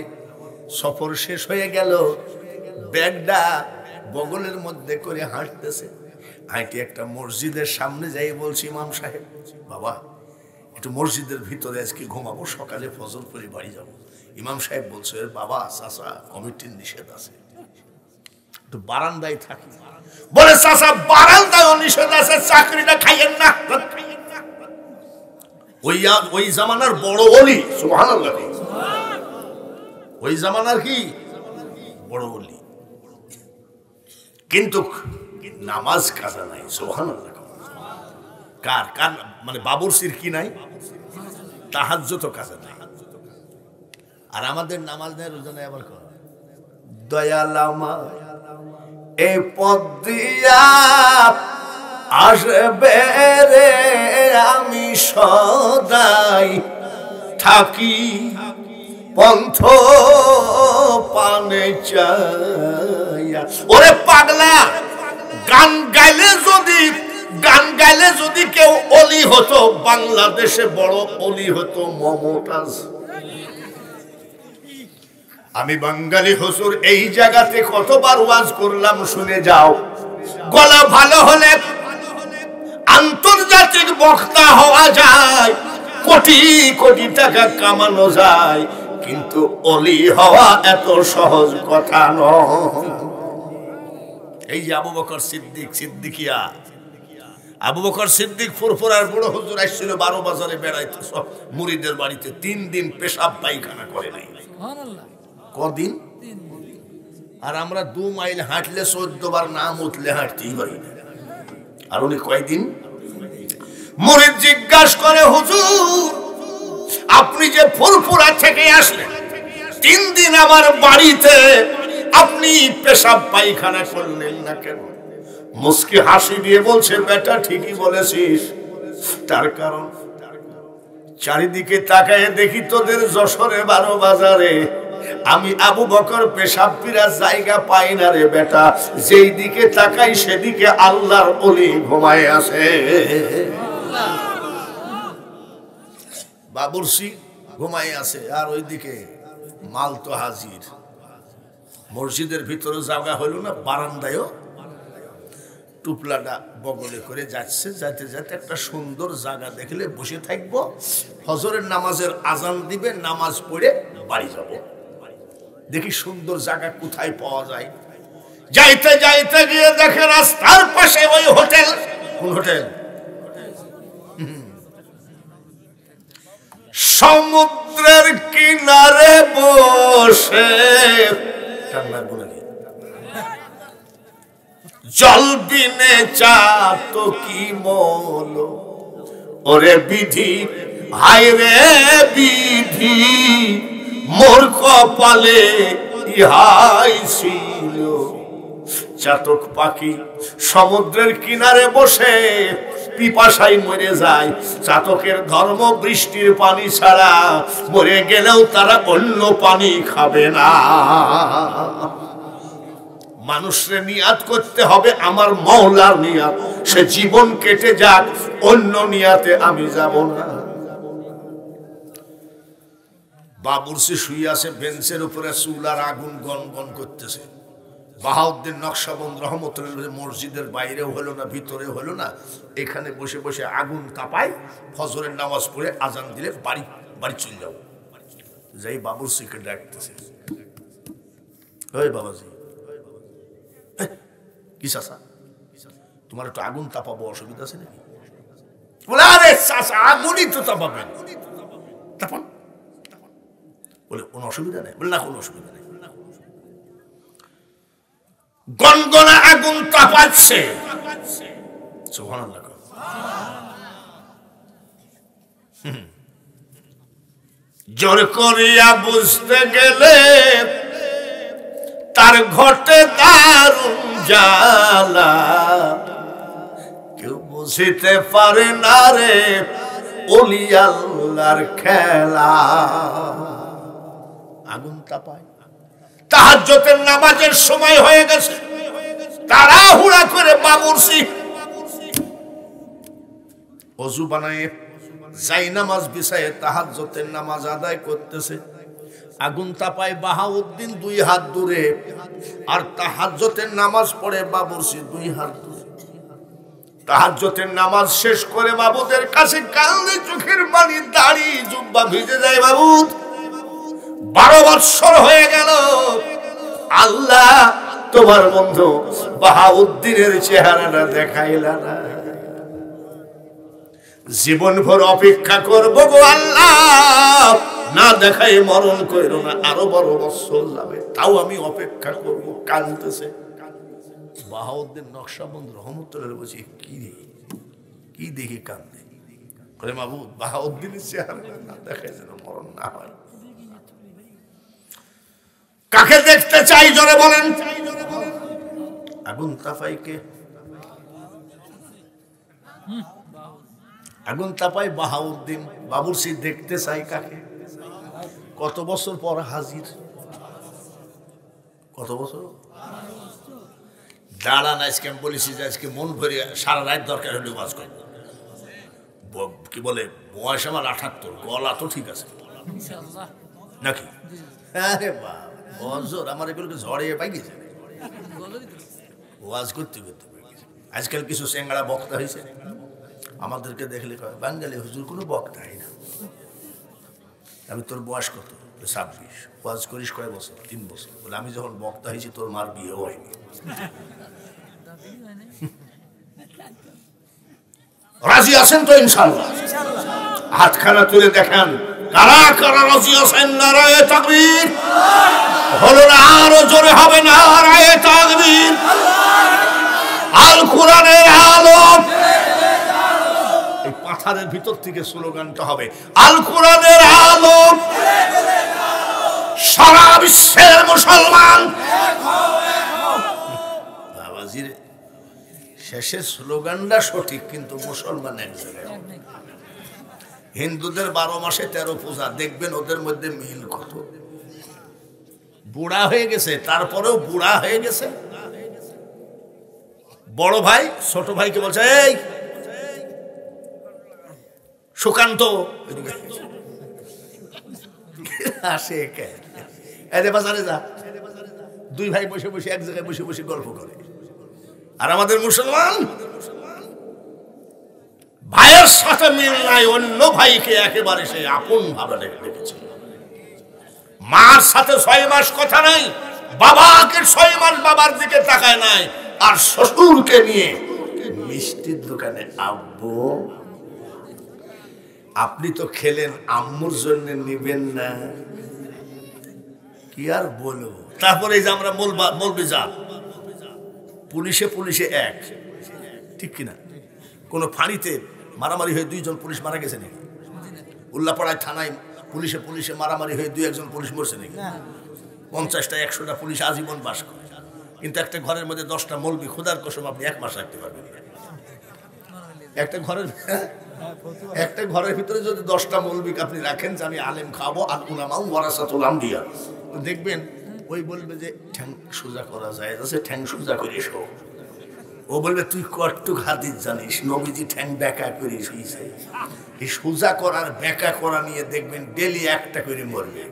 সফর শেষ হয়ে গেল, ব্যাগটা বগলের মধ্যে করে হাঁটতেছে। হাঁটি একটা মসজিদের সামনে যাই বলছি, ইমাম সাহেব বাবা একটু মসজিদের ভিতরে আজকে ঘুমাবো, সকালে ফজর করে বাড়ি যাবো। ইমাম সাহেব বলছে, বাবা চাচা কমিটির নিষেধ আছে, একটু বারান্দায় থাকি। বলে চাচা বারান্দায় নিষেধ আছে, চাকরিটা খাইয়েন না। ওই জামানার বড় ওলি, সুবহানাল্লাহ, ওই জামানার কি বড় ওলি, কিন্তু নামাজ কাজা নাই। সুবহানাল্লাহ। কার কার মানে বাবুর্চির কি নাই? তাহাজ্জুদ কাজা নাই। আর আমাদের নামাজ নেই, রোজা নেই। আবার কর দয়াল আমার এই পথ দিয়া আসবে রে, আমি সদাই থাকি পন্থ পানে চাইয়া। ওরে পাগলা, গান গাইলে যদি কেউ অলি হতো, বাংলাদেশে বড় অলি হতো মমতাজ। আমি বাঙালি হুজুর এই জায়গাতে কতবার ওয়াজ করলাম, শুনে যাও। গলা ভালো হলে আন্তর্জাতিক বক্তা হওয়া যায়, কোটি কোটি টাকা কামানো যায়, কিন্তু অলি হওয়া এত সহজ কথা নয়। এই যে আবু বকর সিদ্দিকিয়া, আবু বকর সিদ্দিক ফুরফুরার বড় হুজুর আসছিল 12 বাজারে বেড়াইতে, সব মুরিদের বাড়িতে 3 দিন পেশাব পায়খানা করে নাই। কদিন? আর আমরা 2 মাইল হাঁটলে 14 বার নাম উঠলে হাঁটতেই পারি না। আর উনি কয়দিন? মুরিদ জিজ্ঞাসা করে, হুজুর আপনি যে ফুরফুরা থেকে আসলেন, 3 দিন আমার বাড়িতে আপনি পেশাব পায়খানা করলেন না কেন? মুস্কি হাসি দিয়ে বলছে, বেটা ঠিকই বলেছিস। তার কারণ চারিদিকে তাকায় দেখি তোদের যশোরে 12 বাজারে আমি আবু বকর পেশাব ফিরার জায়গা পাই না রে বেটা। যেই দিকে তাকাই সেদিকে আল্লাহর ওলি ঘুমায় আছে। বাবুর্চি ঘুমায় আছে, আর ওইদিকে মাল তো হাজির। মসজিদের ভিতরে জায়গা হইল না, বারান্দায়ও টুপলাটা বগলে করে যাচ্ছে। যাতে যাতে একটা সুন্দর জায়গা দেখলে বসে থাকবো, ফজরের নামাজের আজান দিবে, নামাজ পড়ে বাড়ি যাব। দেখি সুন্দর জায়গা কোথায় পাওয়া যায়। যাইতে যাইতে গিয়ে দেখে রাস্তার পাশে ওই হোটেল। কোন হোটেল? সমুদ্রের কিনারে বসে জল বিনে চা তো কি মল, ওরে বিধি হায় রে বিধি, মোর কপালে ইহাই ছিল। চাতক পাখি সমুদ্রের কিনারে বসে পিপাসায় মরে যায়। চাতকের ধর্ম বৃষ্টির পানি ছাড়া, মরে গেলেও তারা অন্য পানি খাবে না। মানুষরে নিয়াত করতে হবে আমার মওলার নিয়াত, সে জীবন কেটে যাক, অন্য নিয়াতে আমি যাব না। বাবুর্চি শুয়ে আছে বেঞ্চের উপরে, চুলার আগুন গন গন করতেছে। বাহাউদ্দিন নকশবন্দ রহমতুল্লাহ মসজিদের বাইরেও হলো না, ভিতরেও হলো না, এখানে বসে বসে আগুন তাপায়। ফজরের নামাজ পড়ে আজান দিলে বাড়ি বাড়ি চলে যাবো। যাই বাবুর্চিকে ডাকতেছে, ওই বাবাজি, কি চাচা তোমার একটু আগুন তাপাবো, অসুবিধা আছে নাকি? বলে আরে চাচা আগুনই তো তাপাবেন, তাপান। বলে কোনো অসুবিধা নেই, বলে না কোনো অসুবিধা নেই। গনগনা আগুন তাপাচ্ছে, সুবহানাল্লাহ। জোর করিয়া বুঝতে গেলে তার ঘটে দারুণ জ্বালা, কেউ বুঝিতে পারে না রে ওলি আল্লাহর খেলা। আগুন তাপায়, তাহাজ্জুদের নামাজের সময় হয়ে গেছে, তাড়াহুড়া করে বাবুর্চি ওযু বানায় যাই নামাজ বিছায়ে তাহাজ্জুদের নামাজ আদায় করতেছে। আগুন তাপায় বাহাউদ্দিন 2 হাত দূরে, আর তাহাজ্জুদের নামাজ পড়ে বাবুর্চি 2 হাত দূরে। তাহাজ্জুদের নামাজ শেষ করে বাবুদের কাছে কান্দে, চোখের পানি, দাড়ি জুব্বা ভিজে যায়। বাবু 12 বছর হয়ে গেল, আল্লাহ তোমার বন্ধু বাহাউদ্দিনের চেহারাটা দেখাইলা না, জীবন ভর অপেক্ষা করবো গো আল্লাহ, না দেখাই মরণ কইরো না, আরো 12 বছর যাবে, তাও আমি অপেক্ষা করব। কাঁদতেছে বাহাউদ্দিন নকশবন্দ রহমতুল্লাহ, বলছি কি রে, কি দেখে কান্দে? বলে মাহবুব বাহাউদ্দিনের চেহারা না দেখাই যেন মরণ না হয়। কাকে দেখতে চাই জোরে বলেন? আগুন তাপাইকে, আগুন তাপাই বাহাউদ্দিন। বাবুর্চি দেখতে চাই কাকে? কত বছর পর হাজির, কত বছর দাঁড়ান। আজকে আমি বলেছি যে আজকে মন ভরে সারা রাত দরকার হলে ওয়াজ করব। কি বলে বয়স আমার 78, গলা তো ঠিক আছে নাকি? আরে বাবা বজর আমার এগুলোকে ঝড়িয়ে পাই গেছে ওয়াজ করতে করতে। আজকাল কিছু চেঙ্গাড়া বক্তা হয়েছে, আমাদেরকে দেখলে কয় বাঙালি হুজুর কোনো বক্তাই না। আমি তোর বয়স কত? 26। ওয়াজ করিস কয় বছর? 3 বছর। বলে আমি যখন বক্তা হয়েছি তোর মার বিয়ে হয়নি। রাজি আছেন তো ইনশাআল্লাহ? হাতখানা তুলে দেখান কারা কারা রাজি আছেন। নারায়ে তাকবীর হলো না, আরো জোরে হবে নারায়ে তাকবীর। আল কোরআনের আলো, এই পাথরের ভিতর থেকে স্লোগানটা হবে আল কোরআনের আলো, সারা বিশ্বের মুসলমান। বাবাজির শেষের স্লোগানটা সঠিক, কিন্তু মুসলমান এক জায়গায়। হিন্দুদের 12 মাসে 13 পূজা, দেখবেন ওদের মধ্যে মিল কত। বুড়া হয়ে গেছে, তারপরেও বুড়া হয়ে গেছে। বড় ভাই ছোট ভাইকে বলছে এই সুকান্ত আসে বাজারে যা। 2 ভাই বসে বসে এক জায়গায় বসে বসে গল্প করে। আর আমাদের মুসলমান ভাইয়ের সাথে মিল নাই, অন্য ভাইকে একেবারে সে আপন ভাবে দেখেছে। মার সাথে 6 মাস কথা নাই, বাবাকে 6 মাস বাবার দিকে তাকায় নাই। আর শ্বশুরকে নিয়ে মিষ্টির দোকানে, আব্বু আপনি তো খেলেন, আম্মুর জন্য নিবেন না? কি আর বলবো। তারপরে এই যে আমরা বলবে যা পুলিশে পুলিশে এক, ঠিক কিনা? কোন ফাঁড়িতে মারামারি হয়ে 2 জন পুলিশ মারা গেছে নাকি? উল্লাপাড়ায় থানায় পুলিশে পুলিশে মারামারি হয়ে 2-1 পুলিশ মরছে নাকি? 50টা 100টা পুলিশ আজীবন বাস করে, কিন্তু একটা ঘরের মধ্যে 10টা মৌলবি, খোদার কসম আপনি 1 মাস রাখতে পারবেন। একটা ঘরের ভিতরে যদি 10টা মৌলবি আপনি রাখেন যে আমি আলেম খাবো, আল উলামা ওয়ারাসাতুল আমবিয়া, দেখবেন ওই বলবে যে ঠ্যাং সোজা করা যায়, ঠ্যাং সোজা করে শো। ও বলবে তুই কটটুক হাদিস জানিস, নবীজি ঠ্যাং ব্যাকা করে শুয়েছে। এই সোজা করার ব্যাকা করা নিয়ে দেখবেন ডেলি একটা করে মরবে।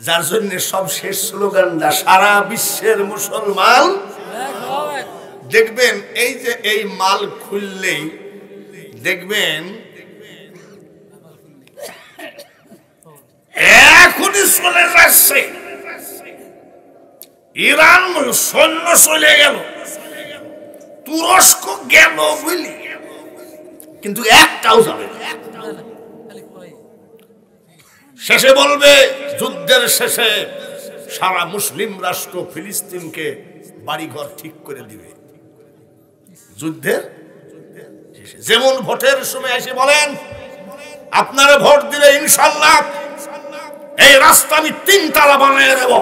যার জন্য সব শেষ স্লোগানটা সারা বিশ্বের মুসলমান দেখবেন। এই যে এই মাল খুললেই দেখবেন এখনই চলে যাচ্ছে। ইরান সৈন্য চলে গেল, তুরস্ক গেল বুঝলি, কিন্তু একটাও যাবে না। শেষে বলবে, যুদ্ধের শেষে সারা মুসলিম রাষ্ট্র ফিলিস্তিনকে বাড়িঘর ঠিক করে দিবে। যুদ্ধের শেষে যেমন ভোটের সময় এসে বলেন, আপনারা ভোট দিলে ইনশাআল্লাহ এই রাস্তা আমি 3 তালা বানিয়ে দেব,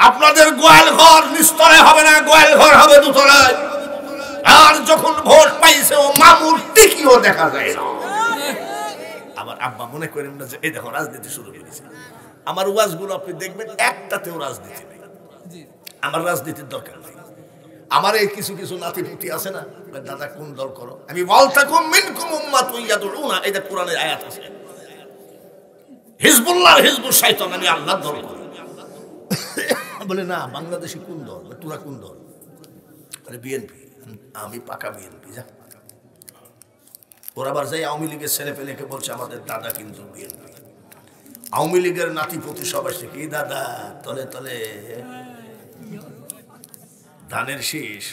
আপনাদের গোয়াল ঘর নিস্তলায় হবে না, গোয়াল ঘর হবে 2 তলায়। আর যখন ভোট পাইছে ও মামুর টিকিও দেখা যায় না। আবার আব্বা মনে করেন না যে এই দেখো রাজনীতি শুরু করেছে। আমার ওয়াজগুলো আপনি দেখবেন একটাতেও রাজনীতি নেই। আমার রাজনীতির দরকার নেই। আমার এই কিছু কিছু নাতিপুতি আছে না, দাদা কোন দল করো, আমি ওয়ালতাকুম মিনকুম উম্মাতুন ইয়াদউনা, এটা কোরআনের আয়াত আছে। হিজবুল্লাহ হিজবুল শাইতান, আমি আল্লাহর দল করি। বলে না বাংলাদেশি কোন দল, তোরা কোন দল? বলে বিএনপি। আমি পাকা বিএনপি। যা ওরা আবার যাই আওয়ামী লীগের ছেলে পেলেকে বলছে আমাদের দাদা কিন্তু বিএনপি। আওয়ামী লীগের নাতিপুতি সবাই সে কি দাদা তলে তলে ধানের শীষ,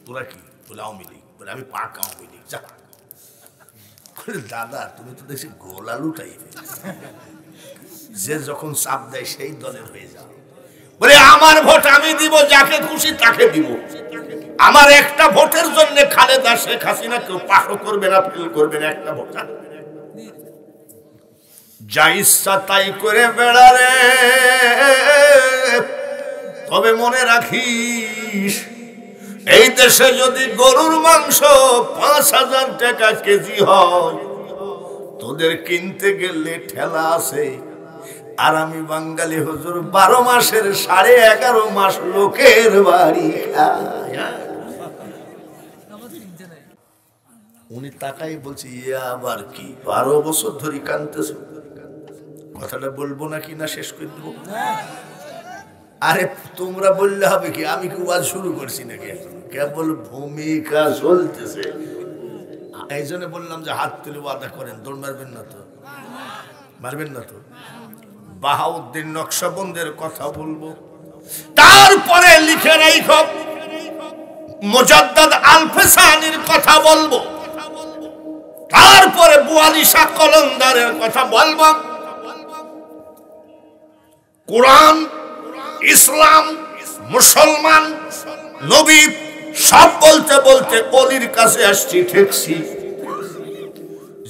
তোরা কি? বলে আওয়ামী লীগ। বলে আমি পাকা আওয়ামী লীগ। যা দাদা তুমি তো দেখছি গোলালু টাইপের, যে যখন চাপ দেয় সেই দলের হয়ে যাও। বলে আমার ভোট আমি দিব, যাকে খুশি তাকে দিব। আমার একটা ভোটের জন্য খালেদা শেখ হাসিনা কেউ পাশও করবে না, ফেল করবে না। একটা ভোট যা ইচ্ছা তাই করে বেড়ারে, তবে মনে রাখিস এই দেশে যদি গরুর মাংস 5,000 টাকা কেজি হয়, তোদের কিনতে গেলে ঠেলা আছে। আর আমি বাঙালি হুজুর 12 মাসের 11.5 মাস লোকের বাড়ি খায়। উনি তাকাই বলছি আবার কি 12 বছর ধরে কানতেছে, কথাটা বলবো নাকি না শেষ করে দেবো? আরে তোমরা বললে হবে কি, আমি কি ওয়াজ শুরু করছি নাকি? এখন কেবল ভূমিকা চলতেছে। এই জন্য বললাম যে হাত তুলে ওয়াদা করেন, দৌড় মারবেন না তো, মারবেন না তো। বাহাউদ্দিন নকশবন্দের কথা বলবো, তারপরে লিখে রাখো মুজাদ্দাদ আল-ফিসানির কথা বলবো, তারপরে বুয়ালি শাহ কলন্দারের কথা বলবো। কোরআন, ইসলাম, মুসলমান, নবী সব বলতে বলতে অলির কাছে আসছি, ঠেকছি।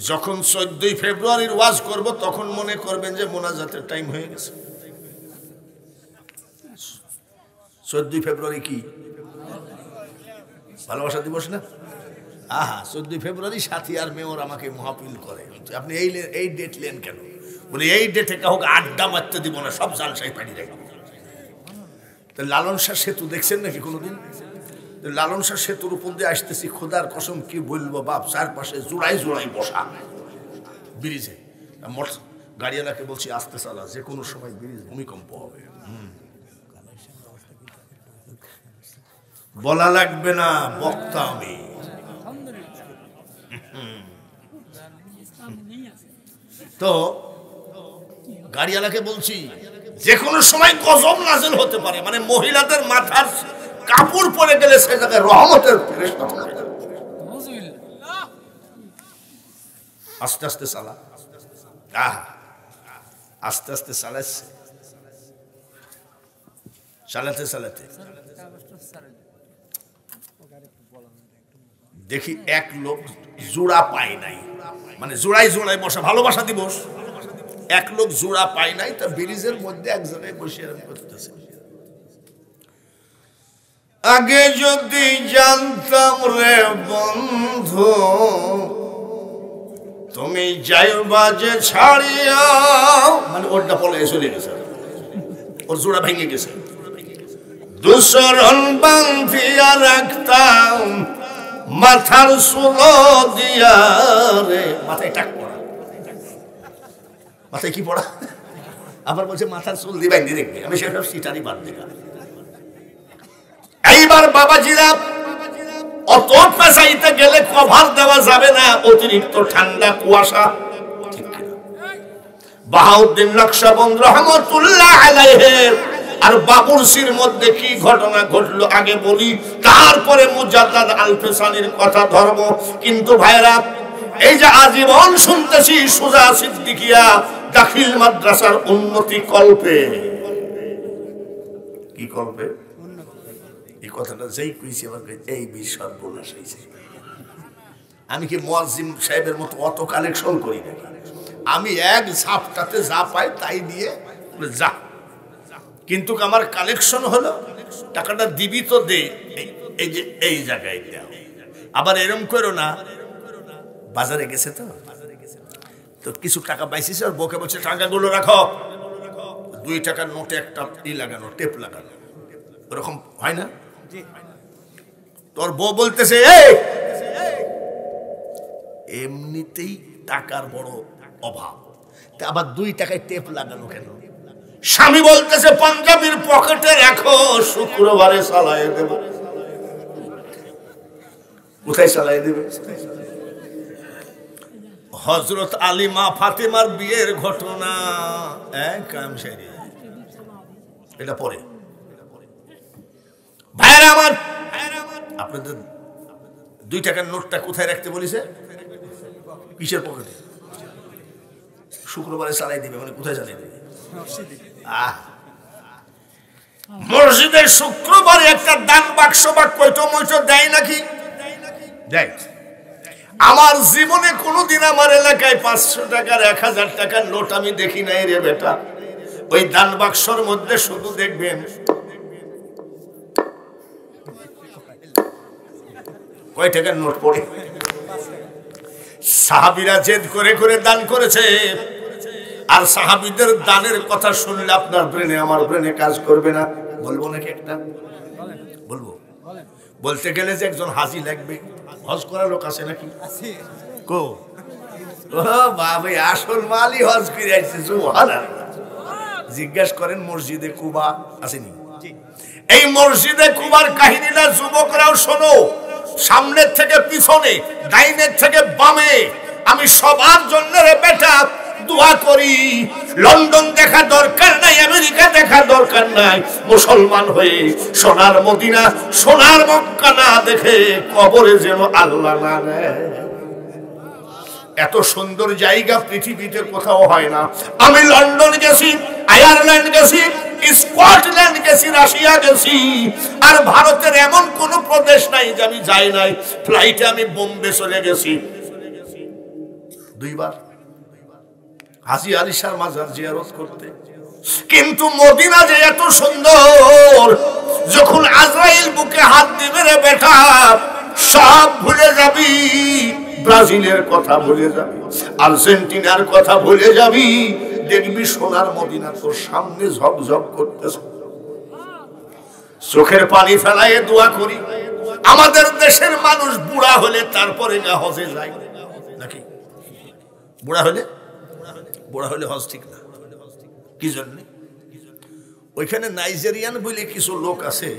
যখন 14 ফেব্রুয়ারির ওয়াজ করব তখন মনে করবেন যে মোনাজাতের টাইম হয়ে গেছে। 14 ফেব্রুয়ারি কি ভালোবাসা দিবস না? আহা, 14 ফেব্রুয়ারি সাথী আর মেয়র আমাকে মহাপিল করে, আপনি এই ডেট লেন কেন? বলে এই ডেটে কাউকে আড্ডা মারতে দিব না, সব জালসাই পানি রাখবো। লালন শাহ সেতু দেখছেন নাকি কোনোদিন? লালন শাহ সেতুর উপর দিয়ে আসতেছি, খোদার কসম কি বলবো বাপ, চারপাশে জোড়াই জোড়াই বসা ব্রিজে। গাড়িওয়ালাকে বলছি আস্তে চালা, যে কোনো সময় ব্রিজ ভূমিকম্প হবে। বলা লাগবে না, বক্তা আমি। তো গাড়িওয়ালাকে বলছি যে কোনো সময় গজব নাযিল হতে পারে, মানে মহিলাদের মাথার কাপড় পরে গেলে সে জায়গায় রহমতের ফেরেশতা থাকে। আস্তে আস্তে চালা, আস্তে আস্তে চালাচ্ছে, চালাতে চালাতে দেখি এক লোক জোড়া পায় নাই, মানে জোড়াই জোড়াই বসা, ভালোবাসা দিবস। এক লোক জোড়া পায় নাই, তা ব্রিজের মধ্যে একজনে বসে এরকম করতেছে। আগে যদি জানতাম রে বন্ধু, তুমি যাইবা যে ছাড়িয়া, মানে ওরটা পলে চলে গেছে, ওর জোড়া ভেঙে গেছে। দুসরন বান্ধিয়া রাখতাম মাথার চুল দিয়া রে, মাথায় টাক পড়া, মাথায় কি পড়া? আবার বলছে মাথার চুল দিয়ে বাইন্ধে দেখবে, আমি সেসব সিটারি বাদ দিলাম। এইবার বাবাজিরা অত পেঁচাইতে গেলে কভার দেওয়া যাবে না, অতিরিক্ত ঠান্ডা কুয়াশা। বাহাউদ্দিন নকশবন্দ রহমতুল্লাহ আলাইহি আর বাবুরসির মধ্যে কি ঘটনা ঘটলো আগে বলি, তারপরে মুজাদ্দাদ আল-ফিসানির কথা ধরবো। কিন্তু ভাইরা, এই যে আজীবন শুনতেছি সুজা সিদ্দিকিয়া দাখিল মাদ্রাসার উন্নতি কল্পে, কি কল্পে? এই কথাটা যেই কইছি আমাকে এই বিষয় বলে হয়েছে। আমি কি মুয়াজ্জিম সাহেবের মতো অত কালেকশন করি না, আমি এক ঝাপটাতে যা পাই তাই দিয়ে যা, কিন্তু আমার কালেকশন হলো টাকাটা দিবি তো দে, এই যে এই জায়গায় দাও। আবার এরম করো না, বাজারে গেছে তো কিছু টাকা পাইছিস আর বকে বলছে টাকাগুলো রাখো, 2 টাকার নোটে একটা লাগানো, টেপ লাগানো, ওরকম হয় না? তোর বউ বলতেছে এমনিতেই টাকার বড় অভাব, তা আবার 2 টাকায় টেপ লাগানো কেন? স্বামী বলতেছে পাঞ্জাবির পকেটে রাখো, শুক্রবারে চালায় দেব। কোথায় চালায় দেবে? হযরত আলী মা ফাতেমার বিয়ের ঘটনা কাম সেরে, এটা পরে। ভাইরা আমার, আপনাদের 2 টাকার নোটটা কোথায় রাখতে বলেছে? কিসের পকেটে? শুক্রবারে চালাই দিবে, মানে কোথায় চালাই দিবে? মসজিদে শুক্রবারে একটা দান বাক্স বা কয়টো মইটো দেয় নাকি? দেয়। আমার জীবনে কোনোদিন আমার এলাকায় 500 টাকার 1000 টাকার নোট আমি দেখি নাই রে বেটা। ওই দান বাক্সর মধ্যে শুধু দেখবেন কয় টাকার নোট পড়ে। সাহাবীরা জেদ করে করে দান করেছে, আর সাহাবীদের দানের কথা শুনলে আপনার ব্রেনে আমার ব্রেনে কাজ করবে না। বলবো নাকি একটা? বলবো। বলতে গেলে যে একজন হাজি লাগবে, হজ করার লোক আছে নাকি? কো বাবা, আসল মালি হজ করে আসছে। জিজ্ঞাসা করেন মসজিদে কুবা আসেনি? এই মসজিদে কুবার কাহিনীটা যুবকরাও শোনো, সামনের থেকে পিছনে, ডাইনের থেকে বামে। আমি সবার জন্য রে বেটা দোয়া করি। লন্ডন দেখা দরকার নাই, আমেরিকা দেখা দরকার নাই, মুসলমান হয়ে সোনার মদিনা সোনার মক্কা না দেখে কবরে যেন আল্লাহ না নেয়। এত সুন্দর জায়গা পৃথিবীতে কোথাও হয় না। আমি লন্ডন গেছি, আয়ারল্যান্ড গেছি, স্কটল্যান্ড গেছি, রাশিয়া গেছি, আর ভারতের এমন কোন প্রদেশ নাই যে আমি যাই নাই। ফ্লাইটে আমি বোম্বে চলে গেছি 2 বার হাজী আলী শাহ মাজার জিয়ারত করতে। কিন্তু মদিনা যে এত সুন্দর, যখন আজরাইল বুকে হাত দিবে রে বেটা সব ভুলে যাবি। ব্রাজিলের কথা ভুলে যাবি, আর্জেন্টিনার কথা ভুলে যাবি, দেখবি সোনার মদিনা তোর সামনে ঝকঝক করতেছে। চোখের পানি ফেলায় দোয়া করি আমাদের দেশের মানুষ বুড়া হলে তারপরে না হজে যায় নাকি? বুড়া হলে হজ ঠিক না। কি জন্য? ওইখানে নাইজেরিয়ান বলে কিছু লোক আছে,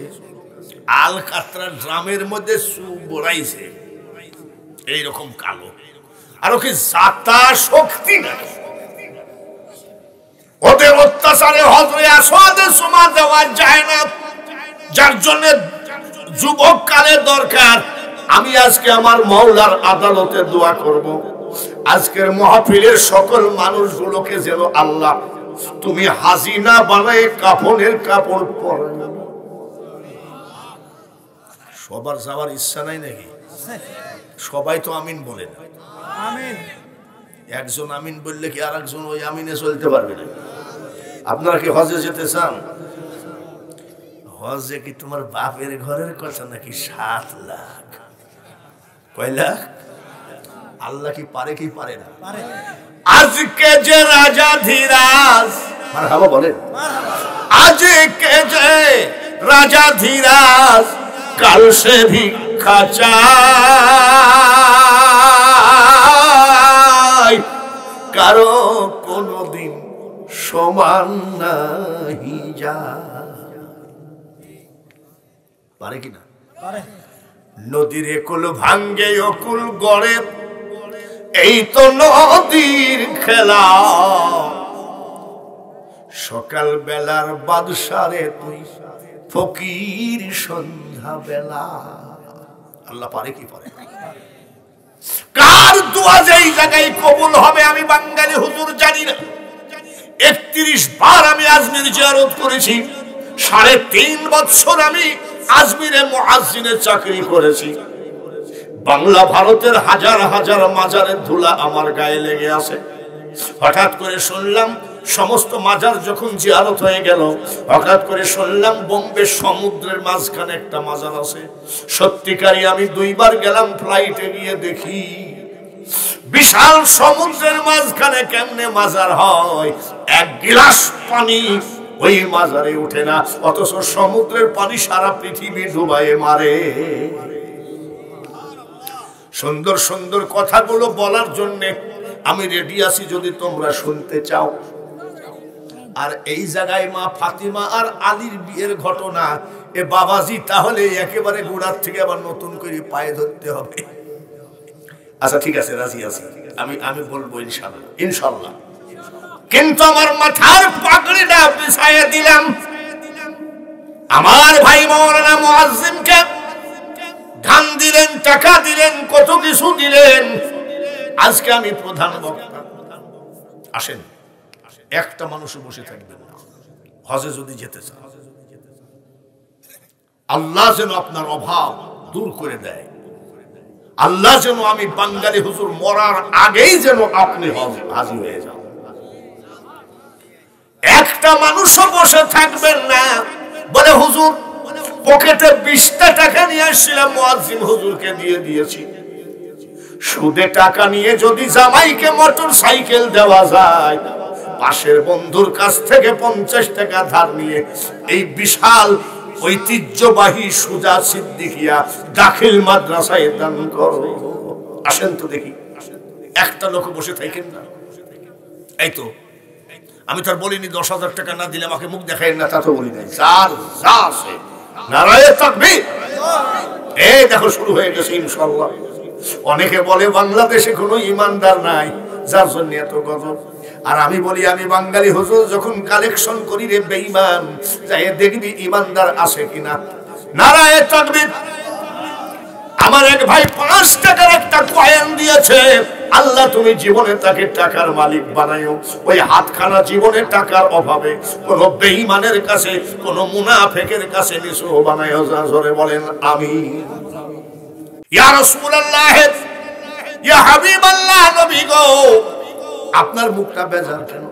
আল কাতরা ড্রামের মধ্যে বড়াইছে এইরকম কালো, আর ওকে জাতা শক্তি না, ওদের অত্যাচারে হজরে আসওয়াদে সুমা দেওয়া যায় না, যার জন্য যুবক কালের দরকার। আমি আজকে আমার মাওলার আদালতে দোয়া করব, আজকের মাহফিলের সকল মানুষগুলোকে যেন আল্লাহ তুমি হাজিনা বানায় কাফনের কাপড় পরে। সবার যাওয়ার ইচ্ছা নাই নাকি? সবাই তো আমিন বলে না। একজন আমিন বললে কি আর একজন ওই আমিনে চলতে পারবে না? আপনারা কি হজে যেতে চান? হজে কি তোমার বাপের ঘরের কথা নাকি? 7 লাখ? কয় লাখ? আল্লাহ কি পারে কি পারে না? আজকে যে রাজা ধীরাজ, মারহাবা বলেন, আজকে যে রাজা ধীরাজ কাল সে ভিক্ষা চায়, কারো কোনদিন সমান নাহি যায়। পারে কিনা? নদীর একুল ভাঙ্গে অকুল গড়ে, এই তো নদীর খেলা। সকাল বেলার বাদশারে তুই ফকির সন্ধ্যা বেলা। আল্লাহ পারে কি পারে? কার দোয়া যেই জায়গায় কবুল হবে আমি বাঙালি হুজুর জানি না। 31 বার আমি আজমির জিয়ারত করেছি, 3.5 বছর আমি আজমিরে মুয়াজ্জিনের চাকরি করেছি। বাংলা ভারতের হাজার হাজার মাজারের ধুলা আমার গায়ে লেগে আছে। হঠাৎ করে শুনলাম সমস্ত মাজার যখন জিয়ারত হয়ে গেল, হঠাৎ করে শুনলাম বোম্বে সমুদ্রের মাঝখানে একটা মাজার আছে। সত্যিকারই আমি 2 বার গেলাম ফ্লাইটে, গিয়ে দেখি বিশাল সমুদ্রের মাঝখানে কেমনে মাজার হয়, 1 গিলাস পানি ওই মাজারে উঠে না, অথচ সমুদ্রের পানি সারা পৃথিবী ডুবাইয়ে মারে। সুন্দর সুন্দর কথাগুলো বলার জন্য আমি রেডি আছি, যদি তোমরা শুনতে চাও। আর এই জায়গায় মা ফাতিমা আর আলীর বিয়ের ঘটনা, এ বাবাজি তাহলে একেবারে গোড়ার থেকে আবার নতুন করে পায়ে ধরতে হবে। আচ্ছা ঠিক আছে, রাজি আছি, আমি বলবো ইনশাআল্লাহ ইনশাআল্লাহ। কিন্তু আমার মাথার পাগড়িটা বিছাইয়ে দিলাম আমার ভাই মাওলানা মুআজ্জিমকে। ধান দিলেন, টাকা দিলেন, কত কিছু দিলেন। আজকে আমি প্রধান বক্তা। আসেন, একটা মানুষও বসে থাকবেন না। হজে যদি যেতে চান, আল্লাহ যেন আপনার অভাব দূর করে দেয়। আল্লাহ যেন আমি বাঙালি হুজুর মরার আগেই যেন আপনি হাজির হয়ে যান। একটা মানুষও বসে থাকবেন না বলে হুজুর পকেটে 20টা টাকা নিয়ে আসছিলাম, মুয়াজ্জিম হুজুরকে দিয়ে দিয়েছি। সুদে টাকা নিয়ে যদি জামাইকে মোটর সাইকেল দেওয়া যায়, পাশের বন্ধুর কাছ থেকে 50 টাকা ধার নিয়ে এই বিশাল ঐতিহ্যবাহী সুজা সিদ্দিকিয়া দাখিল মাদ্রাসায় দান করো। আসেন তো দেখি, একটা লোক বসে থাকেন না। এই তো আমি তার বলিনি 10,000 টাকা না দিলে আমাকে মুখ দেখায় না, তা তো বলি নাই। যার যা আছে নারায়ে তাকবীর। এই দেখো শুরু হয়ে গেছে ইনশাআল্লাহ। অনেকে বলে বাংলাদেশে কোনো ইমানদার নাই, যার জন্য এত গজব। আর আমি বলি আমি বাঙালি হুজুর যখন কালেকশন করি রে বেঈমান, যাই দেখবি ইমানদার আছে কিনা। নারায়ে তাকবীর। আমার এক ভাই 5 টাকার একটা কয়েন দিয়েছে, আল্লাহ তুমি জীবনে তাকে টাকার মালিক বানায়ো। ওই হাতখানা জীবনে টাকার অভাবে কোন বেঈমানের কাছে, কোন মুনাফিকের কাছে নিসু বানায়ো। জোরে বলেন আমিন। ইয়া রাসূলুল্লাহ, ইয়া হাবিবাল্লাহ, নবী গো আপনার মুখটা বেজার কেন?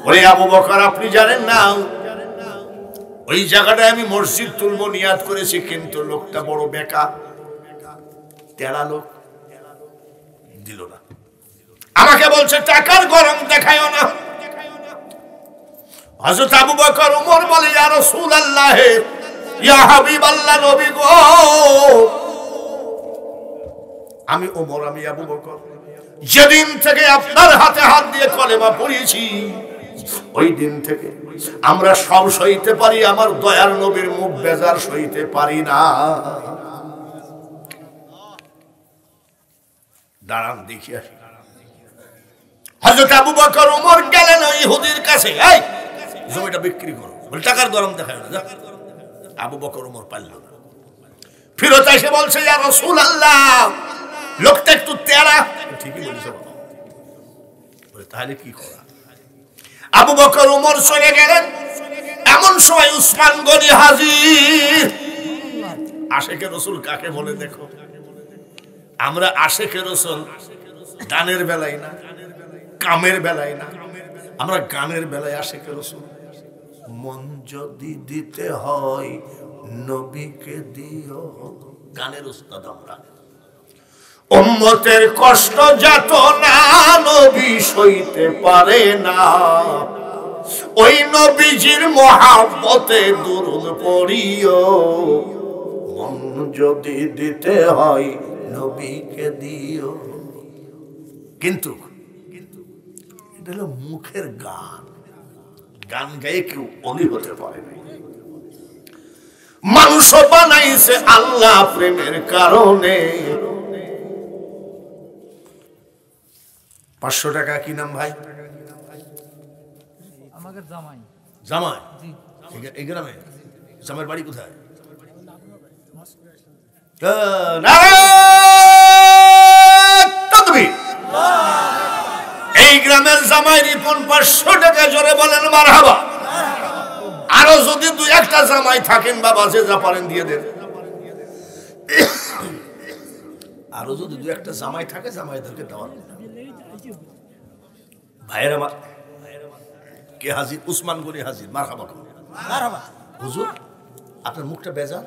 ওরে আবু বকর আপনি জানেন না ওই জায়গাটায় আমি মসজিদ তুলবো নিয়াত করেছি, কিন্তু লোকটা বড় বেকার, তেরা লোক, দিল না। আমাকে বলছে টাকার গরম দেখায়ও না। হযরত আবু বকর ওমর বলে ইয়া রাসূলুল্লাহ, ইয়া হাবিবাল্লাহ, নবী গো আমি ওমর, আমি আবু বকর যেদিন থেকে আপনার হাতে হাত দিয়ে কলেমা পড়িয়েছি, ওই দিন থেকে আমরা সব সইতে পারি, আমার দয়ার নবীর মুখ বেজার সইতে পারি না। দাঁড়ান দেখি আসি। হযরত আবু বকর ওমর গেলেন ওই ইহুদির কাছে, এই জমিটা বিক্রি করো, বলে টাকার গরম দেখায় না। আবু বকর ওমর পারল না, ফিরত এসে বলছে ইয়া রাসূলুল্লাহ, লোকটা একটু তেরা। ঠিকই বলেছে, তাহলে কি করা? আবু বকর ওমর চলে গেলেন। এমন সময় উসমান গনি হাজির। আশেকে রাসূল কাকে বলে দেখো? আমরা আশেকে রাসূল গানের বেলায় না, কামের বেলায় না, আমরা গানের বেলায় আশেকে রাসূল। মন যদি দিতে হয় নবীকে দিও, গানের উস্তাদ আমরা। উম্মতের কষ্ট যাতনা নবী সইতে পারে না, ওই নবীজির মহাব্বতে দুরূদ পড়িও। মন যদি দিতে হয় নবীকে দিও। কিন্তু এটা হলো মুখের গান, গান গায়ে কেউ অলি হতে পারে না। মানুষ বানাইছে আল্লাহ প্রেমের কারণে। 500 টাকা কি নাম ভাই? আমাদের জামাই। জামাই? এই গ্রামে? জামাইয়ের বাড়ি কোথায়? নারায়ে তাকবীর। জামাই রিপন 500 টাকা জোরে বলেন মারহাবা। আরো যদি 2-1টা জামাই থাকেন বাবা যে যা পারেন দিয়ে দেন। আরো যদি 2-1টা জামাই থাকে জামাইদেরকে দেওয়ার ভাইয়ের আমার কে হাজির? উসমান গনি হাজির, মারহাবা মারহাবা। হুজুর আপনার মুখটা বেজার,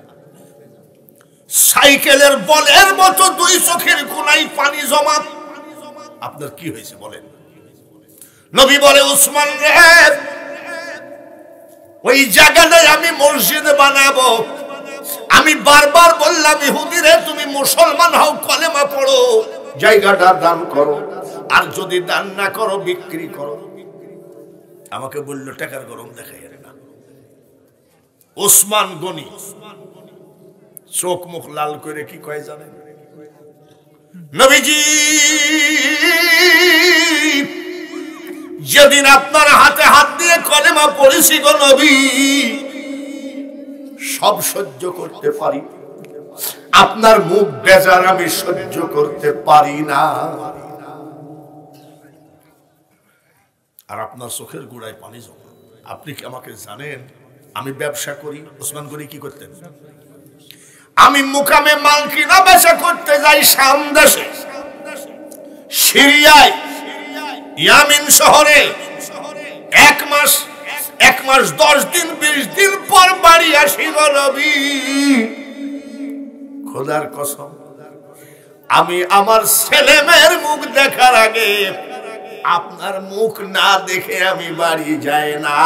সাইকেলের বলের মতো 2 চোখের কোনায় পানি জমা, আপনার কি হয়েছে বলেন? নবী বলে উসমান রে ওই জায়গাটায় আমি মসজিদ বানাবো। আমি বারবার বললাম ইহুদি রে তুমি মুসলমান হও, কলেমা পড়ো, জায়গাটা দান করো, আর যদি দান না করো বিক্রি করো। আমাকে বললো টাকার গরম দেখাই না। ওসমান গনি চোখ মুখ লাল করে কি কয় জানেন? নবীজি যেদিন আপনার হাতে হাত দিয়ে কলেমা পড়েছি গো নবী, সব সহ্য করতে পারি, আপনার মুখ বেজার আমি সহ্য করতে পারি না। আর আপনার চোখের গোড়ায় পানি জমা। আপনি কি আমাকে জানেন? আমি ব্যবসা করি। ওসমান গনি কি করতেন? আমি মুকামে মাল কিনা বেচা করতে যাই শাম দেশে, সিরিয়ায় ইয়ামিন শহরে। 1 মাস 10 দিন 20 দিন পর বাড়ি আসি গো নবী। খোদার কসম আমি আমার ছেলে মেয়ের মুখ দেখার আগে আপনার মুখ না দেখে আমি বাড়ি যাই না।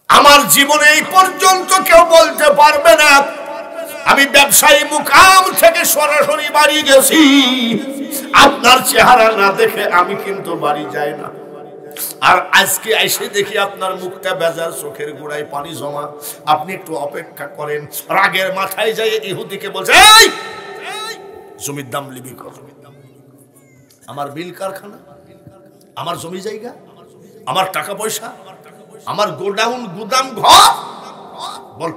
আমার জীবনে এই পর্যন্ত কেউ বলতে পারবে না আমি ব্যবসায়ী মুকাম থেকে সরাসরি বাড়ি গেছি, আপনার চেহারা না দেখে আমি কিন্তু বাড়ি যাই না। আর আজকে এসে দেখি আপনার মুখটা বেজার, চোখের গোড়ায় পানি জমা। আপনি একটু অপেক্ষা করেন। রাগের মাথায় যাই ইহুদিকে বলছে এই জমির দাম লিবি কর। আমার বিল কারখানা, আমার জমি জায়গা, আমার টাকা পয়সা, আমার গোডাউন গুদাম ঘর, বল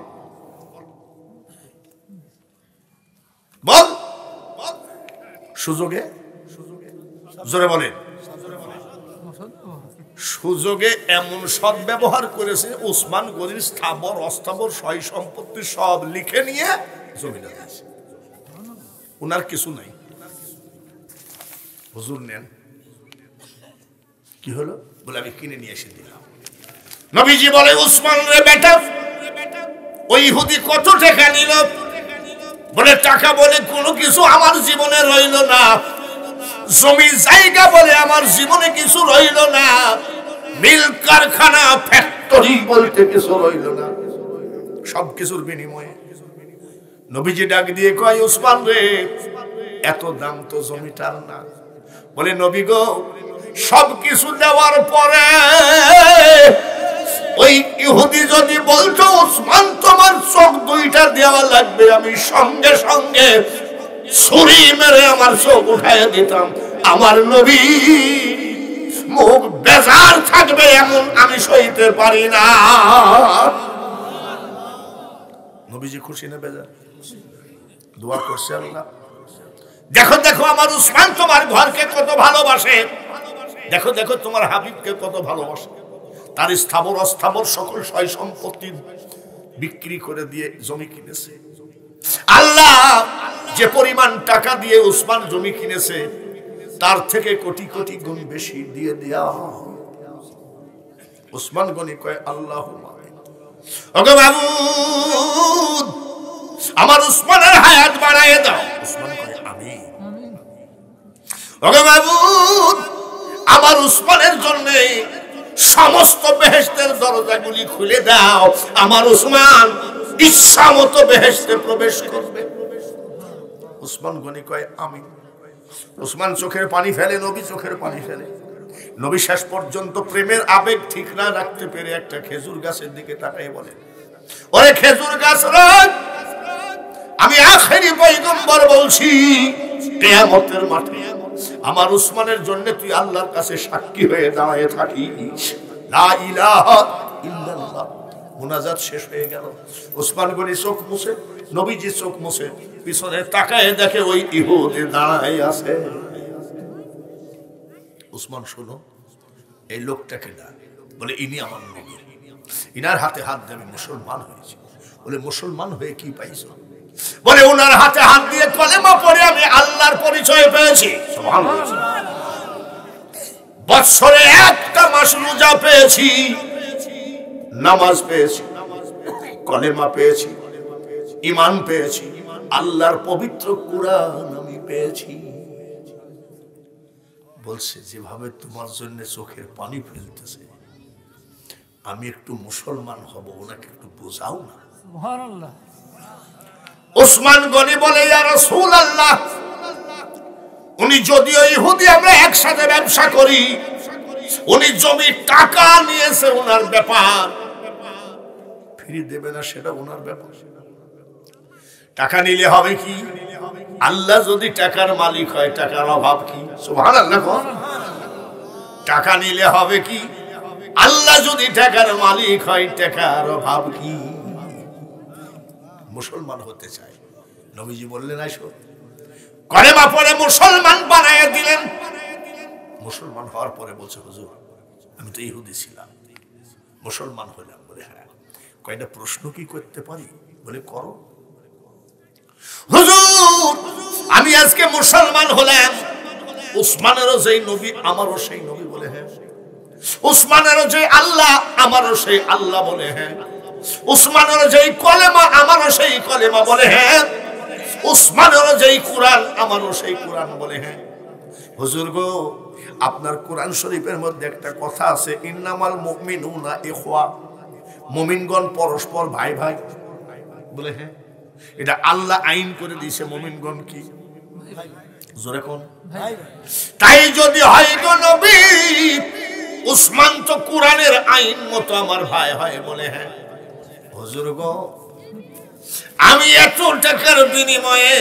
বল। সুযোগে জোরে বলেন, সুযোগে এমন সৎ ব্যবহার করেছে ওসমান গনির স্থাবর অস্থাবর সয় সম্পত্তি সব লিখে নিয়ে জমিনে দিয়েছে। ওনার কিছু নাই। হুজুর নেন। কি হলো? বলে আমি কিনে নিয়ে এসে দিলাম। নবীজি বলে উসমান রে বেটা ওই ইহুদি কত টাকা নিল? বলে টাকা বলে কোনো কিছু আমার জীবনে রইল না, জমি জায়গা বলে আমার জীবনে কিছু রইল না, মিল কারখানা ফ্যাক্টরি বলতে কিছু রইল না। সব কিছুর বিনিময়ে নবীজি ডাক দিয়ে কয় উসমান রে এত দাম তো জমিটার না। বলে নবী গো সব কিছু দেওয়ার পরে ওই ইহুদি যদি বলতো উসমান তোমার চোখ 2টা দেওয়া লাগবে, আমি সঙ্গে সঙ্গে ছুরি মেরে আমার চোখ উঠায় দিতাম। আমার নবী মুখ বেজার থাকবে এমন আমি সইতে পারি না। নবীজি খুশি না বেজার? দোয়া করছে আল্লাহ দেখো দেখো আমার উসমান তোমার ঘরকে কত ভালোবাসে, দেখো দেখো তোমার হাবিবকে কত ভালোবাসে। তার স্থাবর অস্থাবর সকল সয় সম্পত্তি বিক্রি করে দিয়ে জমি কিনেছে। আল্লাহ যে পরিমাণ টাকা দিয়ে উসমান জমি কিনেছে তার থেকে কোটি কোটি গুণ বেশি দিয়ে দেয়া। উসমান গনি কয় আল্লাহুম্মা ওগো মাবুদ আমার উসমানের হায়াত বাড়ায় দাও। উসমান কয় আমিন। ওগো মাবুদ আমার উসমানের জন্য সমস্ত বেহেশতের দরজাগুলি খুলে দাও, আমার উসমান ইচ্ছা মতো বেহেশতে প্রবেশ করবে। উসমান গনি কয় আমিন। উসমান চোখের পানি ফেলে, নবী চোখের পানি ফেলে। নবী শেষ পর্যন্ত প্রেমের আবেগ ঠিক না রাখতে পেরে একটা খেজুর গাছের দিকে তাকায় বলে ওরে খেজুর গাছ রে আমি আখেরি পয়গম্বর বলছি কিয়ামতের মাঠে আমার উসমানের জন্য তুই আল্লাহর কাছে সাক্ষী হয়ে দাঁড়িয়ে থাকিস। লা ইলাহা ইল্লাল্লাহ। মুনাজাত শেষ হয়ে গেল। উসমান গনি চোখ মুছে, নবীজি চোখ মুছে, পিছনে তাকায় দেখে ওই ইহুদি দাঁড়ায় আছে। উসমান শোনো, এই লোকটাকে না, বলে ইনি আমার নবী, ইনার হাতে হাত দিয়ে আমি মুসলমান হয়েছি। বলে মুসলমান হয়ে কি পাইছো? বলে ওনার হাতে হাত দিয়ে কলেমা পড়ে আমি আল্লাহর পরিচয় পেয়েছি। বৎসরে একটা মাস রোজা পেয়েছি, নামাজ পেয়েছি, কলেমা পেয়েছি, ঈমান পেয়েছি, আল্লাহর পবিত্র কুরআন আমি পেয়েছি। বলছে যেভাবে তোমার জন্য চোখের পানি ফেলতেছে, আমি একটু মুসলমান হব, ওনাকে একটু বোঝাও না। সুবহানাল্লাহ। ওসমান গনি বলে ইয়া রাসূলুল্লাহ, উনি যদিও ইহুদি, আমরা একসাথে ব্যবসা করি, উনি জমি টাকা নিয়েছে, ওনার ব্যাপার, ফিরিয়ে দেবে না সেটা ওনার ব্যাপার। টাকা নিলে হবে কি? আল্লাহ যদি টাকার মালিক হয়, টাকার অভাব কি? সুবহানাল্লাহ। টাকা নিলে হবে কি? আল্লাহ যদি টাকার মালিক হয়, টাকার অভাব কি? মুসলমান হতে চায়, নবীজি বললেন আইসো, কলেমা পড়ে মুসলমান বানায় দিলেন। মুসলমান হওয়ার পরে বলছে হুজুর আমি তো ইহুদি ছিলাম, মুসলমান হলাম। বলে হ্যাঁ। কয়টা প্রশ্ন কি করতে পারি? বলে করো। হুজুর আমি আজকে মুসলমান হলাম, উসমানেরও যেই নবী আমারও সেই নবী। বলে হ্যাঁ। উসমানেরও যে আল্লাহ আমারও সেই আল্লাহ। বলে হ্যাঁ। উসমানেরও যেই কলেমা আমারও সেই কলেমা। বলে হ্যাঁ। উসমানেরও যেই কুরআন আমারও সেই কুরআন। বলে হ্যাঁ। হুজুর গো, আপনার কোরআন শরীফের মধ্যে একটা কথা আছে, ইন্নামাল মুমিনুনা ইখওয়া, মুমিনগণ পরস্পর ভাই ভাই। বলে হ্যাঁ। এটা আল্লাহ আইন করে দিয়েছে, মুমিনগণ কি জোরে কোন ভাই। তাই যদি হয় গো নবী, উসমান তো কোরআনের আইন মতো আমার ভাই হয়। বলে হ্যাঁ। হুজুর গো, আমি এত টাকার বিনিময়ে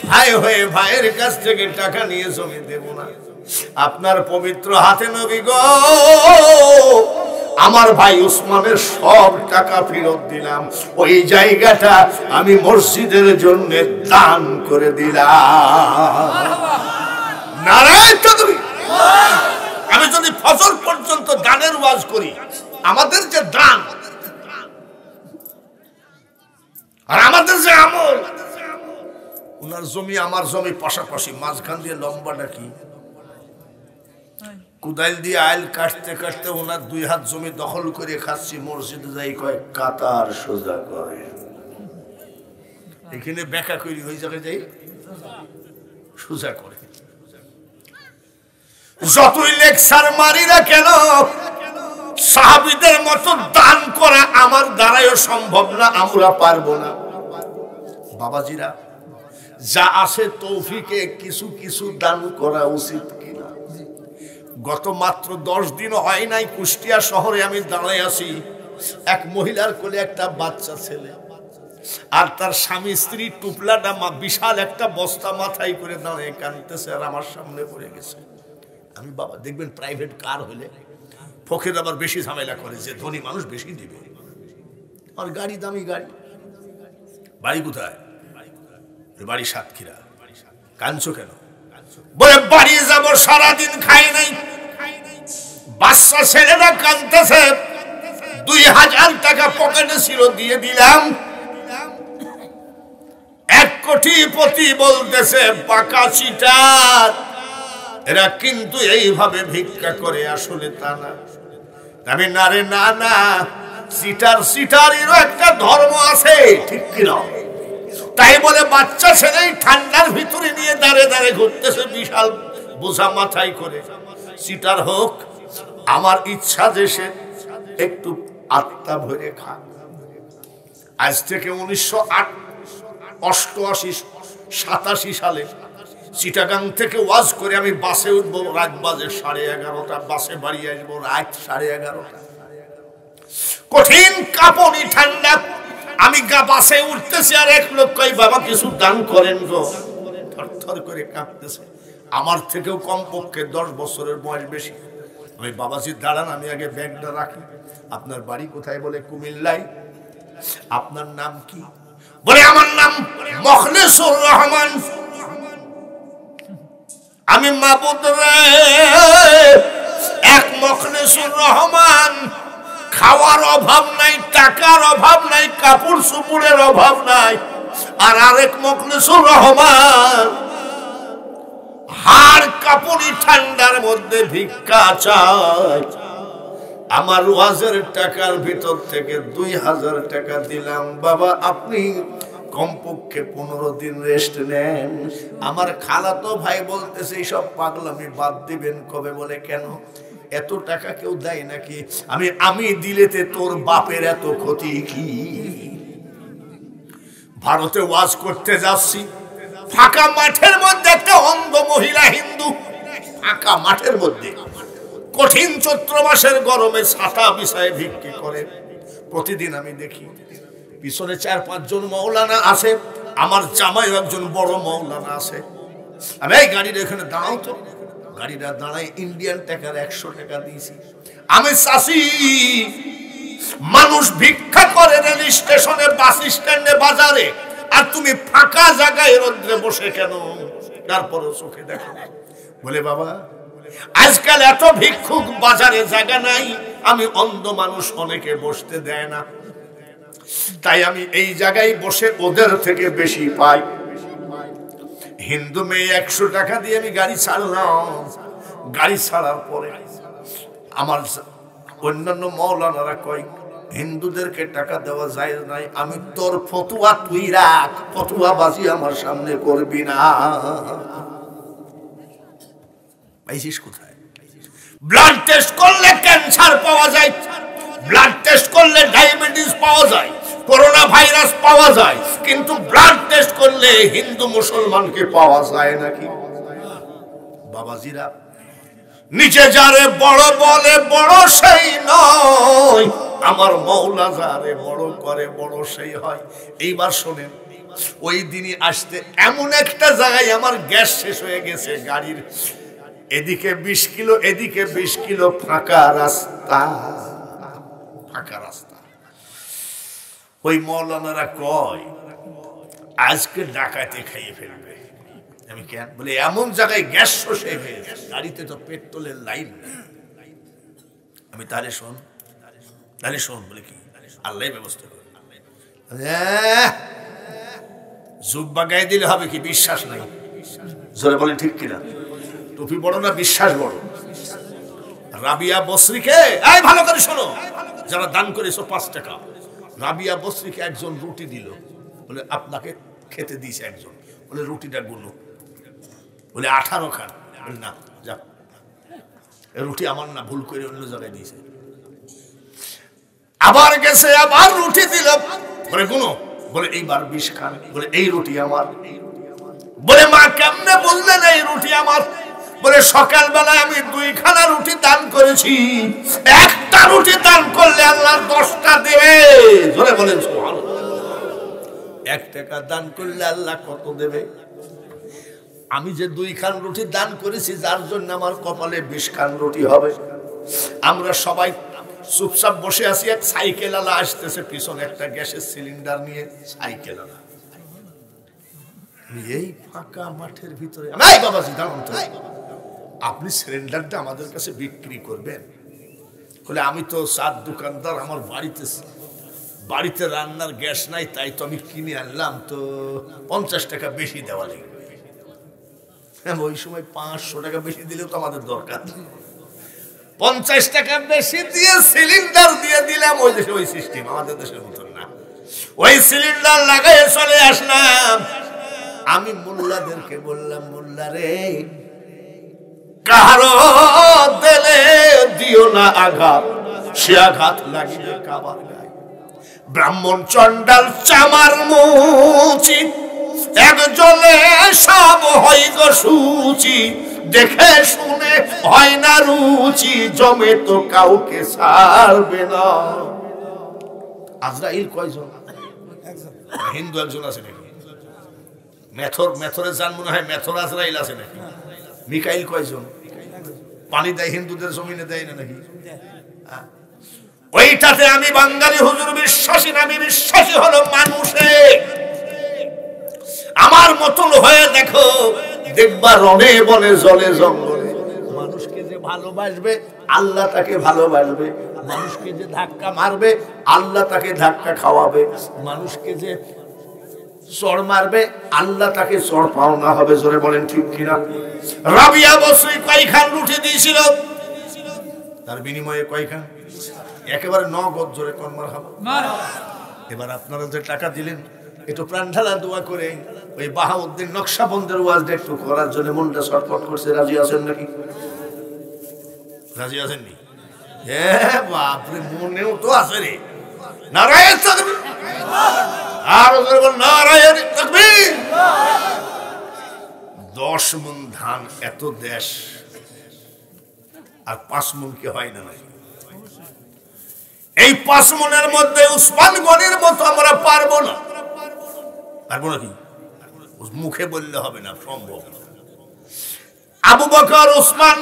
ভাই হয়ে ভাইয়ের কাছ থেকে টাকা নিয়ে জমি দেব না। আপনার পবিত্র হাতে নবী গো, আমার ভাই উসমানের সব টাকা ফেরত দিলাম, ওই জায়গাটা আমি মসজিদের জন্য দান করে দিলাম। নারায়ণ চৌধুরী, আমি যদি ফজর পর্যন্ত দানের ওয়াজ করি, আমাদের যে দান আর আমাদের যে আমল, ওনার জমি আমার জমি পাশাপাশি, মাঝখান দিয়ে লম্বাটা কি, কুদাইল দিয়ে আইল কাটতে কাটতে ওনার 2 হাত জমি দখল করে খাচ্ছি। মসজিদে যাই কয় কাতার সোজা করে, এখানে বেকা করি, ওই জায়গায় যাই সোজা করে। যতই লেকচার মারি না কেন, সাহাবীদের মতো দান করা আমার দ্বারাও সম্ভব না, আমরা পারবো না। বাবাজিরা, যা আছে তৌফিকে কিছু কিছু দান করা উচিত কিনা? গত মাত্র 10 দিন হয় নাই, কুষ্টিয়া শহরে আমি দাঁড়ায় আছি, এক মহিলার কোলে একটা বাচ্চা ছেলে, আর তার স্বামী স্ত্রী টুপলাটা বিশাল একটা বস্তা মাথায় করে দাঁড়িয়ে কাঁদতেছে, আর আমার সামনে পড়ে গেছে। আমি বাবা দেখবেন প্রাইভেট কার হলে ফকির আবার বেশি ঝামেলা করে, যে ধনী মানুষ বেশি দিবে, আর গাড়ি দামি গাড়ি। বাড়ি কোথায়? বাড়ি সাতক্ষীরা। কাঁদছো কেন? বলে বাড়ি যাবো, সারাদিন খাই নাই। বাচ্চা ছেলেরা কাঁদতেছে, 2000 টাকা পকেটে ছিল, দিয়ে দিলাম। 1 কোটিপতি বলতেছে পাকা চিটার, এরা কিন্তু এইভাবে ভিক্ষা করে, আসলে তা না। আমি না রে, না না, চিটারেরও একটা ধর্ম আছে, ঠিক কিনা? তাই বলে বাচ্চা ছেলেই ঠান্ডার ভিতরে নিয়ে দাঁড়ে দাঁড়ে ঘুরতেছে বিশাল বোঝা মাথায় করে। চিটার হোক, আমার ইচ্ছা যে সে একটু আত্মা ভরে খা। আজ থেকে 1988-87 সালে চিটাগাং থেকে ওয়াজ করে আমি বাসে উঠবো, রাত বাজে 11:30, বাসে বাড়ি আসবো রাত 11:30। কঠিন কাঁপনি, ঠান্ডা, আমি বাসে উঠতেছি, আর এক লোক কই বাবা কিছু দান করেন গো, থরথর করে কাঁপতেছে। আমার থেকেও কমপক্ষে 10 বছরের বয়স বেশি। আমি বাবাজি দাঁড়ান, আমি আগে ব্যাগটা রাখি। আপনার বাড়ি কোথায়? বলে কুমিল্লায়। আপনার নাম কি? বলে আমার নাম মখলেসুর রহমান। আমি মাবুদ রে, এক মুখলিসুর রহমান, খাওয়ার অভাব নাই, টাকার অভাব নাই, কাপড় চোপড়ের অভাব নাই, আর আরেক মুখলিসুর রহমান হাড় কাপড়ি ঠান্ডার মধ্যে ভিক্ষা চায়। আমার ওয়াজের টাকার ভিতর থেকে 2000 টাকা দিলাম, বাবা আপনি কমপক্ষে 15 দিন রেস্ট নেন। আমার খালাতো ভাই বলতেছে এইসব পাগলামি বাদ দিবেন কবে? বলে কেন, এত টাকা কেউ দেয় নাকি? আমি দিলেতে তোর বাপের এত ক্ষতি কি? ভারতে ওয়াজ করতে যাচ্ছি, ফাঁকা মাঠের মধ্যে একটা অন্ধ মহিলা হিন্দু, ফাঁকা মাঠের মধ্যে কঠিন চৈত্র মাসের গরমে ছাতা বিছায় ভিক্ষে করে। প্রতিদিন আমি দেখি পিছনে 4-5 জন মৌলানা আছে, আমার জামাই একজন বড় মৌলানা আছে। আমি এই গাড়ির এখানে দাঁড়াও তো, গাড়িটা দাঁড়ায় ইন্ডিয়ান টাকার 100 টাকা দিয়েছি। আমি চাষি, মানুষ ভিক্ষা করে রেল স্টেশনে, বাস স্ট্যান্ডে, বাজারে, আর তুমি ফাঁকা জায়গায় রোদ্রে বসে কেন? তারপরও চোখে দেখো। বলে বাবা আজকাল এত ভিক্ষুক, বাজারে জায়গা নাই, আমি অন্ধ মানুষ, অনেকে বসতে দেয় না, তাই আমি এই জায়গায় বসে ওদের থেকে বেশি পাই। হিন্দু মেয়ে 100 টাকা দিয়ে আমি গাড়ি ছাড়লাম। গাড়ি ছাড়ার পরে আমার অন্যান্য মৌলানারা কয় হিন্দুদেরকে টাকা দেওয়া যায় নাই। আমি তোর ফতুয়া তুই রাখ, ফতুয়া বাজি আমার সামনে করবি না। পাইছিস কোথায়? ব্লাড টেস্ট করলে ক্যান্সার পাওয়া যায়, ব্লাড টেস্ট করলে ডায়াবেটিস পাওয়া যায়, করোনা ভাইরাস পাওয়া যায়, কিন্তু ব্লাড টেস্ট করলে হিন্দু মুসলমানকে পাওয়া যায় নাকি? বাবাজিরা, নিচে যারে বড় বলে বড় সেই নয়, আমার মৌলা যারে বড় করে বড় সেই হয়। এইবার শোনেন, ওই দিনই আসতে এমন একটা জায়গায় আমার গ্যাস শেষ হয়ে গেছে, গাড়ির এদিকে 20 কিলো, এদিকে 20 কিলো, ফাঁকা রাস্তা, ফাঁকা রাস্তা। ওই মৌলানারা কয় আজকে ডাকাতে খাইয়ে ফেলবে। আমি কেন? বলে এমন জায়গায় গ্যাস শেষ হয়ে গেছে, গাড়িতে তো পেট্রোলের লাইন নেই। আমি তাহলে শোন, তাহলে শোন। বলে কি? আল্লাহ ব্যবস্থা করে। জুব্বা গায়ে দিলে হবে কি? বিশ্বাস নাই। জোরে বলে ঠিক কিনা? টুপি বড় না বিশ্বাস বড়? রাবিয়া বসরিকে, এই ভালো করে শোনো, যারা দান করেছো 5 টাকা, রাবিয়া বসরিকে একজন রুটি দিল। বলে আপনাকে খেতে দিয়েছে একজন। বলে রুটিটা গুলো। বলে 18 খান। বলে না, যা, রুটি আমার না, ভুল করে অন্য জায়গায় দিয়েছে। আবার গেছে, আবার রুটি দিল। বলে গুনো। বলে এইবার 20 খান। বলে এই রুটি আমার। বলে মা কেমনে বললেন এই রুটি আমার? বলে সকালবেলায় আমি 2 খানা রুটি দান করেছি, একটা রুটি দান করলে আল্লাহ 10টা দেবে। ধরে বলেন সুবহানাল্লাহ। 1 টাকা দান করলে আল্লাহ কত দেবে? আমি যে 2 খান রুটি দান করেছি, যার জন্য আমার কপালে 20 খান রুটি হবে। আমরা সবাই চুপচাপ বসে আছি, এক সাইকেল আলা আসতেছে পিছনে একটা গ্যাসের সিলিন্ডার নিয়ে। সাইকেল আলা এই ফাঁকা মাঠের ভিতরে, বাবাজি দাঁড়ান তো, আপনি সিলিন্ডারটা আমাদের কাছে বিক্রি করবেন? বলে আমি তো 4 দোকানদার, আমার বাড়িতে রান্নার গ্যাস নাই, তাই তো আমি কিনে আনলাম, তো 50 টাকা বেশি দেওয়া লাগবে। ওই সময় 500 টাকা বেশি দিলেও তো আমাদের দরকার। 50 টাকা বেশি দিয়ে সিলিন্ডার দিয়ে দিলাম। ওই দেশে ওই সিস্টেম, আমাদের দেশের মতন না। ওই সিলিন্ডার লাগাই চলে আসলাম। আমি মোল্লাদেরকে বললাম, মোল্লা রে, কারো দিলে দিও না আঘাত, সে আঘাত লাগিবে কাবার গায়ে। ব্রাহ্মণ চন্ডাল চামার মুচি, একজলে সব হয় গো সুচি, দেখে শুনে হয় না রুচি, জমে তো কাউকে ছাড়বে না। আজরাইল কয়জন? হিন্দু একজন আছে নাকি? মেথরে যান মনে হয়, মেথর আজরাইল আছে নাকি? মিকাইল কয়জন? পানি দেয় হিন্দুদের জমিনে, দেয় না নাকি? ওইটাতে আমি বাঙালি হুজুর বিশ্বাসী না, আমি বিশ্বাসী হলো মানুষে। আমার মতন হয়ে দেখো, দেখবা রনে বনে জলে জঙ্গলে মানুষকে যে ভালোবাসবে আল্লাহ তাকে ভালোবাসবে, মানুষকে যে ধাক্কা মারবে আল্লাহ তাকে ধাক্কা খাওয়াবে, মানুষকে যে চড় মারবে আল্লাহ তাকে চড় পাওনা হবে। জোরে বলেন ঠিক কিনা? রাবিয়া বসরি কয়খান রুটি দিয়েছিল, তার বিনিময়ে কয়খান? একেবারে নগদ। জোরে কোন মারহাবা। এবার আপনারা যে টাকা দিলেন একটু প্রাণ ঢালা দোয়া করে ওই বাহাউদ্দিন নকশবন্দের ওয়াজটা একটু করার জন্য মনটা ছটফট করছে। রাজি আছেন নাকি? রাজি আছেন নি? বাপরে, মনেও তো আছে রে। নারায়ণ তাকবীর, আর নারায়ণ তাকবীর। 10 মণ ধান এত দেশ আর 5 মণ কি হয় না? এই 5 মণের মধ্যে উসমান গনির মতো আমরা পারবো না। পারবো নাকি? মুখে বললে হবে না, সম্ভব। আবু বকর, উসমান,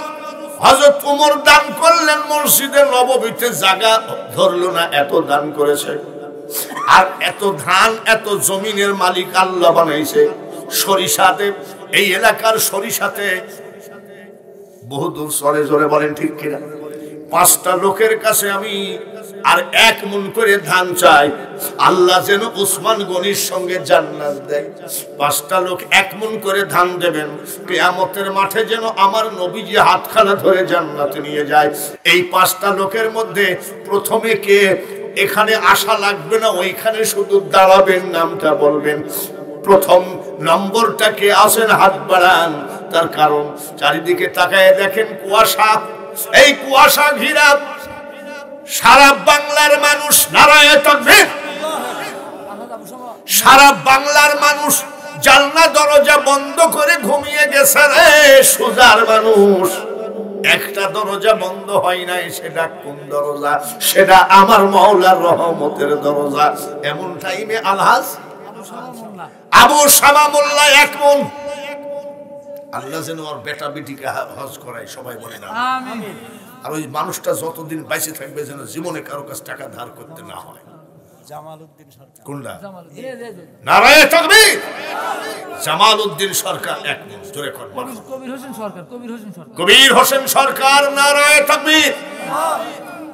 হযরত ওমর দান করলেন, মসজিদে নববীতে জায়গা ধরলো না, এত দান করেছে। আর এত ধান এত জমিনের মালিক আল্লাহ বানাইছে। সরিষাতে, এই এলাকার সরিষাতে বহুদূর চলে। জোরে বলেন ঠিক কিনা? 5টা লোকের কাছে আমি আর 1 মণ করে ধান চাই, আল্লাহ যেন উসমান গনির সঙ্গে জান্নাত দেয়। 5টা লোক 1 মণ করে ধান দেবেন, কিয়ামতের মাঠে যেন আমার নবীজি হাতখানা ধরে জান্নাতে নিয়ে যায়। এই 5টা লোকের মধ্যে প্রথমে কে? এখানে আসা লাগবে না, ওইখানে শুধু দাঁড়াবেন, নামটা বলবেন। প্রথম নম্বরটা কে আছেন? হাত বাড়ান। তার কারণ চারিদিকে তাকায় দেখেন কুয়াশা, এই কুয়াশা ঘিরা সারা বাংলার মানুষ। নারায়ে তাকবীর। সারা বাংলার মানুষ জানলা দরজা বন্ধ করে ঘুমিয়ে গেছে রে। সুজার মানুষ, একটা দরজা বন্ধ হয় নাই। সেটা কোন দরজা? সেটা আমার মাওলার রহমতের দরজা। এমন টাইমে আলহাজ আবু শামা মোল্লা 1 মণ, আল্লাহ যেন ওর বেটা বেটিকে হজ করায়। সবাই বলে না আমিন। আর ওই মানুষটা যতদিন বাইসে থাকবে যেন জীবনে কারো কাছে টাকা ধার করতে না হয়। জামালউদ্দিন সরকার। কোনটা? নারায়ে তাকবীর। জামালউদ্দিন সরকার 1 মণ। জোরে কর। কবির হোসেন সরকার। কবির হোসেন সরকার। নারায়ে তাকবীর।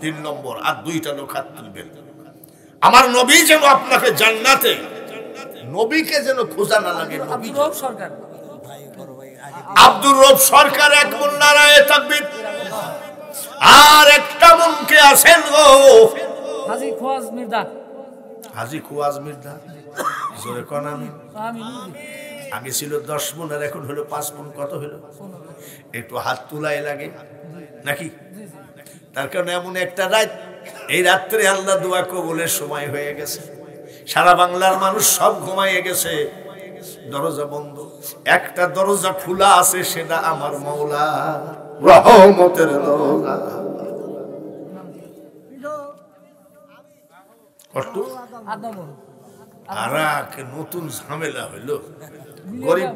3 নম্বর। আর 2টা লোক হাত তুলবেন। আমার নবী যেন আপনাকে জান্নাতে, নবীকে যেন খোঁজা না লাগে। নবী সরকার, আব্দুর রব সরকার 1 মণ। নারায়ে তাকবীর। আর 1টা মণকে আছেন গো হাজী খোয়াজ মির্জা। হাজী খোয়াজ মির্জা। জোরে কোন আমিন। আগে ছিল 10 মণ, আর এখন হলো 5 মণ। কত হলো? একটু হাত তুলাই লাগে নাকি? তার কারণে এমন একটা রাত, এই রাত্রে আল্লাহ দোয়া কবুলের সময় হয়ে গেছে। সারা বাংলার মানুষ সব ঘুমাইয়ে গেছে, দরজা বন্ধ। একটা দরজা খোলা আছে, সেটা আমার মাওলা রহমতের দরজা। কত? নতুন ঝামেলা হইল। গরিব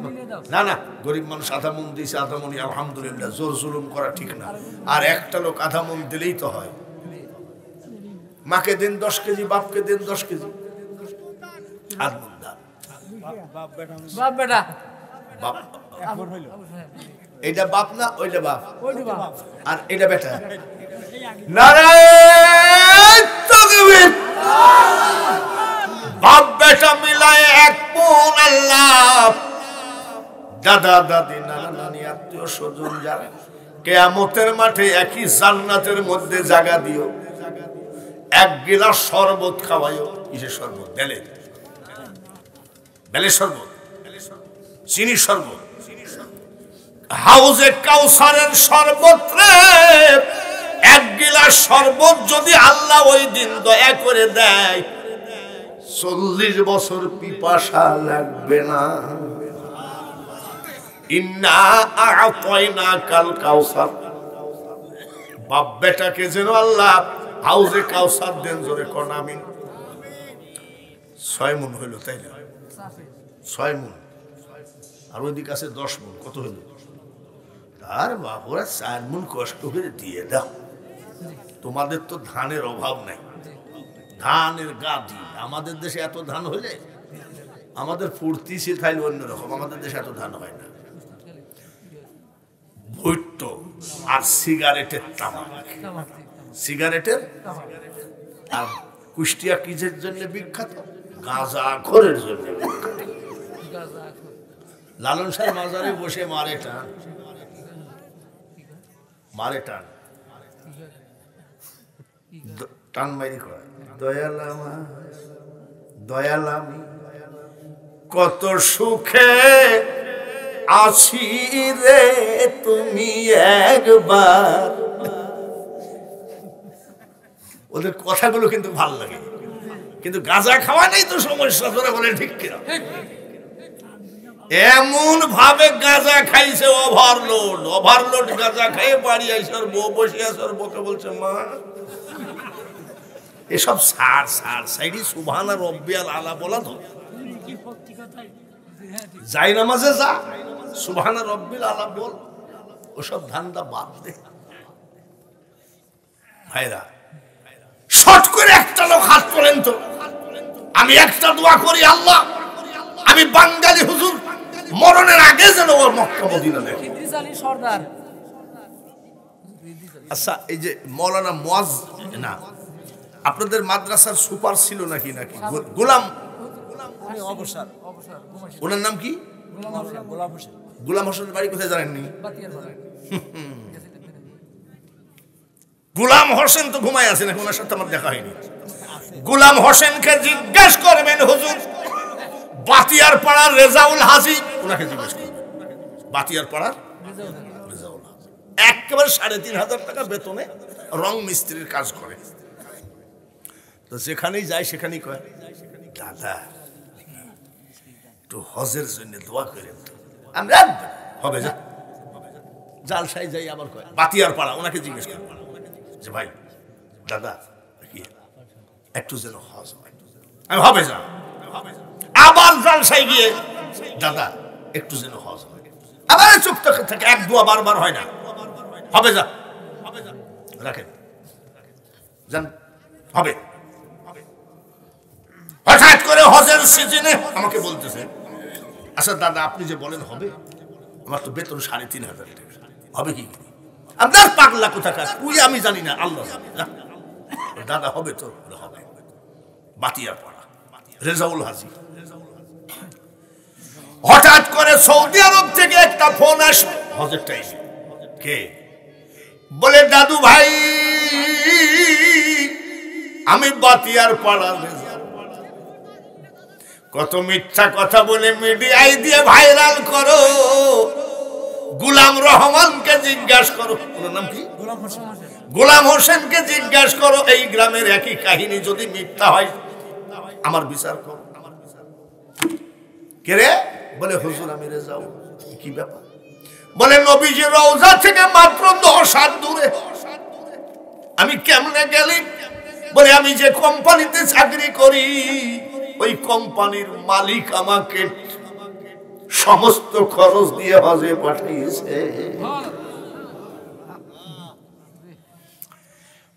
না, গরিব মানুষ 1/2 মণ দিয়েছে, 1/2 মণ আলহামদুলিল্লাহ। জোর জুলুম করা ঠিক না। আর একটা লোক 1/2 মণ দিলেই তো হয়। মাকে দেন 10 কেজি, বাপকে দেন 10 কেজি। বাপ বেটা, এইটা বাপ না, ওইটা বাপ, আর এটা বেটা। নারায়ণ তাকবীর। বাপ বেটা মিলায় 1 মণ। আল্লাহ, দাদা দাদি, নানা নানি, আত্মীয় স্বজন যারা, কিয়ামতের মাঠে একই জান্নাতের মধ্যে জায়গা দিও। 1 গিলাস শরবত খাওয়াইও। কিসের শরবত? বেলের শরবত, চিনি শরবত, হাউজে কাউসারের শরবত রে। 1 গিলাস শরবত যদি আল্লাহ ওই দিন দয়া করে দেয়, 40 বছর পিপাসা লাগবে না। ইন্না আ'তাইনাকাল কাউসার। বাপ বেটাকে যেন আল্লাহ হাউজে কাউসার দেন। জোরে কোন আমিন। 6 মণ হইল, তাই না? 6 মণ। আর ওই দিকে আছে 10 মণ। কত হইল? আর বাবুরা 4 মণ কষ্ট করে দিয়ে দাও। তোমাদের তো ধানের অভাব নাই, ধানের গাদি। আমাদের দেশে এত ধান হইলে আমাদের ফুর্তি সে থাইলে অন্যরকম। আমাদের দেশে এত ধান হয় না। আর সিগারেটের তামাক। সিগারেটের আর কুষ্টিয়া কিসের জন্য বিখ্যাত? গাঁজাখোরের জন্য বিখ্যাত। লালন শাহ মাজারে বসে মারে টান, মারে টান, টান মারি করে দয়ালামা দয়ালামি কত সুখে আছি রে তুমি একবার। ওদের কথাগুলো কিন্তু ভাল লাগে, কিন্তু গাঁজা খাওয়া নেই তো সমস্যা। ধরে বলে ঠিক কিনা? এমন ভাবে গাঁজা খাইছে, ওভারলোড ওভারলোড গাঁজা খাইয়ে বাড়ি আইসে ওর বউ বসে আছে, ওর বউকে বলছে মা এসব সার সার সাইডি সুবহানা রব্বিয়াল আলা বলা তো যাই নামাজে যা সুবহানা রব্বিল আলা বল, ওসব ধান্দা বাদ দে ভাইরা। শর্ট করে একটা লোক হাত তোলেন তো, আমি একটা দোয়া করি, আল্লাহ আমি বাঙালি হুজুর মরণের আগে যেন ওর মক্কা মদিনা দেখি। আচ্ছা, এই যে মৌলানা মুয়াজ না আপনাদের মাদ্রাসার সুপার ছিল নাকি? নাকি গোলাম ওনার নাম কি? গোলাম হোসেনের বাড়ি কোথায় জানেননি? গোলাম হোসেন তো ঘুমায় আছে নাকি? ওনার সাথে আমার দেখা হয়নি। গোলাম হোসেনকে জিজ্ঞেস করবেন হুজুর বাতিয়ার পাড়ার রেজাউল হাজি, ওনাকে জিজ্ঞেস করবেন বাতিয়ার পাড়ার রেজাউল হাজি একেবারে ৩,৫০০ টাকা বেতনে রং মিস্ত্রির কাজ করে। তো যেখানেই যায় সেখানেই কয় দাদা একটু হজের জন্য দোয়া করেন তো। আমরা হবে যা জালসাই যাই, আবার কয় বাতিয়ার পাড়া, ওনাকে জিজ্ঞেস করেন যে ভাই দাদা কি একটু যেন হজ হয়। আমি হবে যা, আবার জালসাই গিয়ে দাদা একটু যেন হজ হয়। আবার চুপ থাকে, এক দোয়া বারবার হয় না, হবে যা রাখেন যান হবে। হঠাৎ করে হজের সিজনে আমাকে বলতেছে আচ্ছা দাদা আপনি যে বলেন হবে, আমার তো বেতন ৩,৫০০ টাকা, হবে কি? আপনার পাগলা কোথাকার তুই, আমি জানি না, আল্লাহ জানে। দাদা হবে তো হবে। বাতিয়ার পাড়া রেজাউল হাজি। হঠাৎ করে সৌদি আরব থেকে একটা ফোন আসলো হজের টাইমে। কে বলে দাদু ভাই আমি বাতিয়ার পাড়া। কত মিথ্যা কথা বলে মিডিয়ায় দিয়ে ভাইরাল করো। গোলাম রহমানকে জিজ্ঞাসা করো, ওনার নাম কি? গোলাম হোসেনকে জিজ্ঞাসা করো, এই গ্রামের একই কাহিনী যদি মিথ্যা হয় আমার বিচার করো। কে রে? বলে হুজুর আমি রেজাউল। কি ব্যাপার? বলে নবীজি রওজা থেকে মাত্র 10 হাত দূরে। আমি কেমনে গেলি? বলে আমি যে কোম্পানিতে চাকরি করি ওই কোম্পানির মালিক আমাকে সমস্ত খরচ দিয়ে হজে পাঠিয়েছে।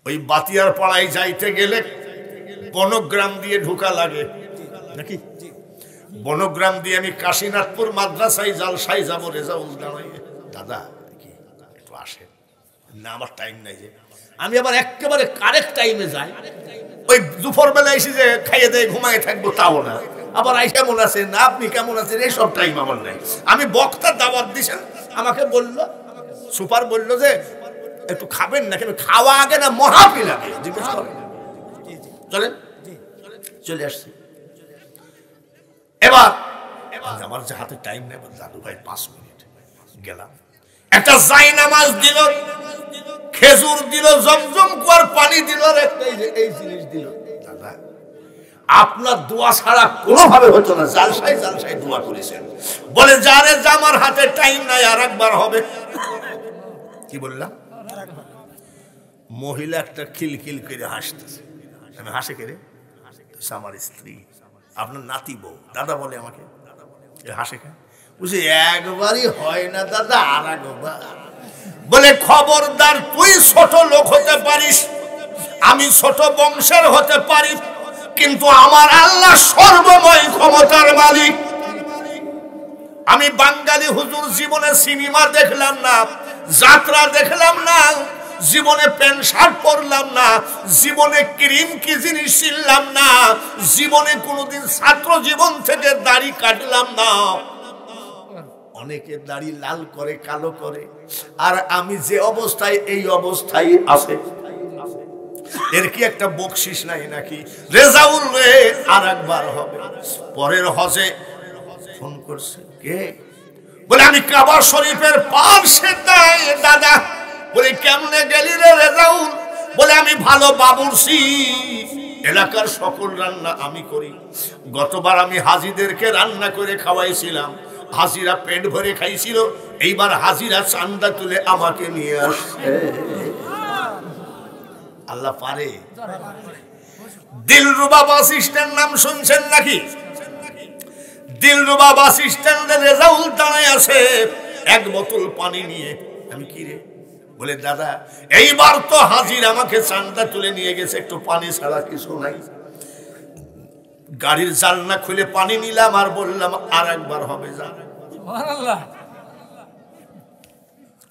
ওই বাতিয়ার পাড়ায় যাইতে গেলে বনগ্রাম দিয়ে ঢোকা লাগে নাকি? বনগ্রাম দিয়ে আমি কাশীনাথপুর মাদ্রাসায় জালসাই যাবো, রেজাউল দাঁড়াইয়ে দাদা কি একটু আসেন না, আমার টাইম নাই। যে আমি আবার একেবারে কারেক্ট টাইমে যাই, ওই দুপুর বেলা এসে যে খাইয়ে দেয় ঘুমায় থাকবো তাও না, আবার আই কেমন আছেন না আপনি কেমন আছেন এইসব টাইম আমার নাই। আমি বক্তার দাওয়াত দিছেন, আমাকে বললো সুপার বললো যে একটু খাবেন না, কেন খাওয়া আগে না মহাপিল আগে জিজ্ঞেস করেন। চলেন চলে আসছি। এবার আমার যে হাতে টাইম নেই, দাদু ভাই 5 মিনিট গেলাম। একটা জায়নামাজ দিল, খেজুর দিল, জমজম কুয়ার পানি দিল, এই জিনিস দিল। দাদা আপনার দোয়া ছাড়া কোনোভাবে হতো না, জালসাই জালসাই দোয়া করেছেন। বলে যারে জামার হাতে টাইম নাই আর একবার হবে। কি বললাম? মহিলা একটা খিলখিল করে হাসতেছে। আমি হাসে কে রে? আমার স্ত্রী, আপনার নাতি বউ। দাদা বলে আমাকে হাসে কেন? বুঝি একবারই হয় না দাদা, আর একবার। বলে খবরদার, তুই ছোট লোক হতে পারিস, আমি ছোট বংশের হতে পারি, কিন্তু আমার আল্লাহ সর্বময় ক্ষমতার মালিক। আমি বাঙালি হুজুর জীবনে সিনেমা দেখলাম না, যাত্রা দেখলাম না, জীবনে প্যান্ট শার্ট পরলাম না, জীবনে ক্রিম কি জিনিস ছিলাম না, জীবনে কোনোদিন ছাত্র জীবন থেকে দাড়ি কাটলাম না। অনেকে দাড়ি লাল করে, কালো করে, আর আমি যে অবস্থায় এই অবস্থায় আছে, এর কি একটা বকশিস নাই নাকি? রেজাউল রে আর একবার হবে। পরের হজে ফোন করছে, কে? বলে আমি কাবা শরীফের পাশে দাদা। বলে কেমনে গেলি রে রেজাউল? বলে আমি ভালো বাবুর্চি, এলাকার সকল রান্না আমি করি। গতবার আমি হাজিদেরকে রান্না করে খাওয়াইছিলাম, হাজিরা পেট ভরে খাইছিল, এইবার হাজিরা চান্দা তুলে আমাকে নিয়ে আসছে। আল্লাহ পারে। দিলরুবা বাস স্ট্যান্ড নাম শুনছেন নাকি? দিলরুবা বাস স্ট্যান্ডে রেজাউল দাঁড়ায় আছে এক বোতল পানি নিয়ে। আমি কি রে? বলে দাদা এইবার তো হাজির আমাকে চান্দা তুলে নিয়ে গেছে, একটু পানি ছাড়া কিছু নাই। গাড়ির জানলা খুলে পানি নিলাম আর বললাম আর একবার হবে। যা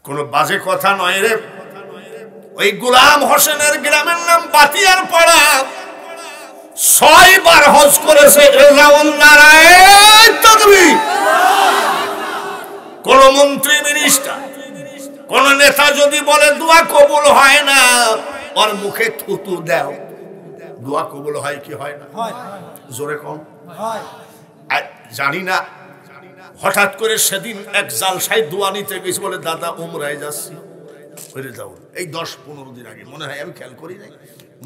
কোন বাজে কথা নয় রে। ওই গোলাম হোসেনের গ্রামের নাম বাতিয়ার পাড়া, 6 বার হজ করেছে রেজাউল। নারায়ণ তাকবীর। কোন মন্ত্রী মিনিস্টার, কোন নেতা যদি বলে দোয়া কবুল হয় না, ওর মুখে থুতু দাও। দোয়া কবুল হয় কি হয় না? জোরে কম জানি না। হঠাৎ করে সেদিন এক জালসায় দোয়া নিতে গেছি, বলে দাদা উমরায় যাচ্ছি। এই 10-15 দিন আগে মনে হয়, আমি খেয়াল করি নাই,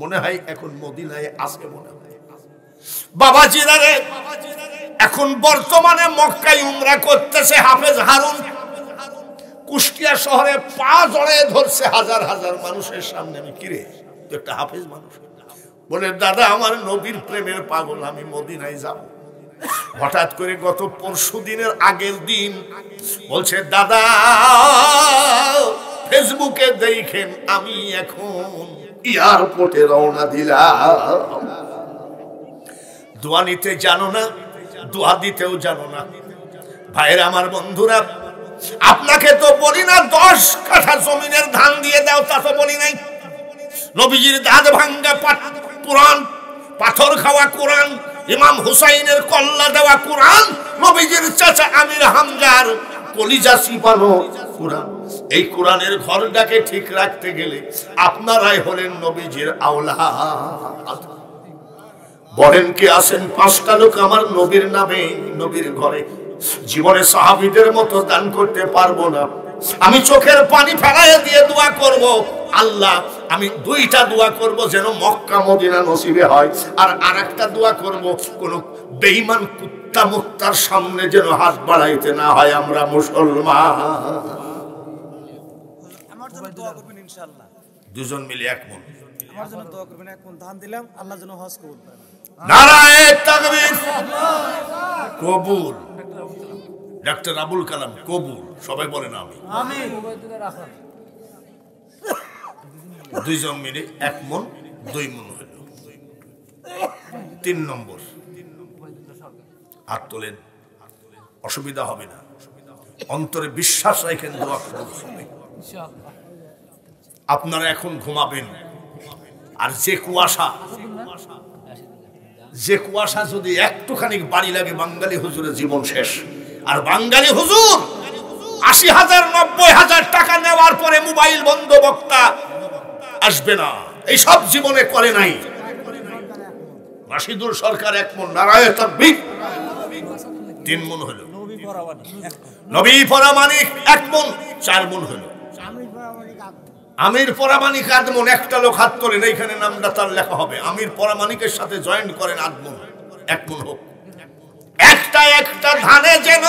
মনে হয় এখন মদিনায় আজকে মনে হয়। বাবাজিরা রে, এখন বর্তমানে মক্কায় উমরা করতেছে হাফেজ হারুন। কুষ্টিয়া শহরে পা জড়ে ধরছে হাজার হাজার মানুষের সামনে। আমি কিরে, তুই একটা হাফেজ মানুষ? বলে দাদা আমার নবীর প্রেমের পাগল, আমি মদিনায় যাব। হঠাৎ করে গত পরশু দিনের আগের দিন বলছে দাদা ফেসবুকে দেখেন আমি এখন এয়ারপোর্টে রওনা দিলাম। দোয়া নিতে জানো না, দোয়া দিতেও জানো না। ভাইয়ের আমার বন্ধুরা, আপনাকে তো বলি না 10 কাঠা জমিনের ধান দিয়ে দাও, তা তো বলি নাই। নবীজির দাঁত ভাঙ্গা কোরআন, পাথর খাওয়া কোরআন, ইমাম হুসাইনের কল্লা দেওয়া কোরআন, নবীজির চাচা আমির হামজার কলিজা চিপানো কোরআন। এই কোরআনের ঘরটাকে ঠিক রাখতে গেলে আপনারাই হলেন নবীজির আওলাদ। বলেন কে আছেন 5টা লোক আমার নবীর নামে, নবীর ঘরে? জীবনে সাহাবীদের মতো দান করতে পারবো না। আমি চোখের পানি ফেলাইয়া দিয়ে দোয়া করব, আল্লাহ আমি 2টা দোয়া করব যেন মক্কা মদিনা নসিবে হয়, আর আরেকটা দোয়া করব কোন বেঈমান কুত্তা মুক্তার সামনে যেন হাত বাড়াইতে না হয়। আমরা মুসলমান। আমার জন্য দোয়া করবেন ইনশাআল্লাহ। দুজন মিলে এক মন আমার জন্য দোয়া করবেন। এক মন ধান দিলাম, আল্লাহ যেন হজ কবুল করেন। নারায়ে তাকবীর। কবুল। ডাক্তার আবুল কালাম কবুল। সবাই বলেন আমিন। আমিন। দুইজন মিলে এক মন, 2 মন হইল। 3 নম্বর, হাত তোলেন, অসুবিধা হবে না। অন্তরে বিশ্বাস রাখেন, দোয়া কবুল হবে। আপনারা এখন ঘুমাবেন, আর যে কুয়াশা যদি একটুখানি বাড়ি লাগে, বাঙালি হুজুরের জীবন শেষ। আর বাঙালি হুজুর 80,000 90,000 টাকা নেওয়ার পরে মোবাইল বন্ধ, বক্তা আসবে না, এই সব জীবনে করে নাই। রাশিদুল সরকার 1 মন। নারায়ে তাকবীর। 3 মন হলো। নবী পরামানিক 1 মন, 4 মন হলো। আমির পরামানিক 8 মন। একটা লোক হাত তোলেন, এইখানে নামটা তার লেখা হবে। আমির পরামানিকের সাথে জয়েন্ট করেন 8 মন। 1 মন হোক। একটা ধানে যেন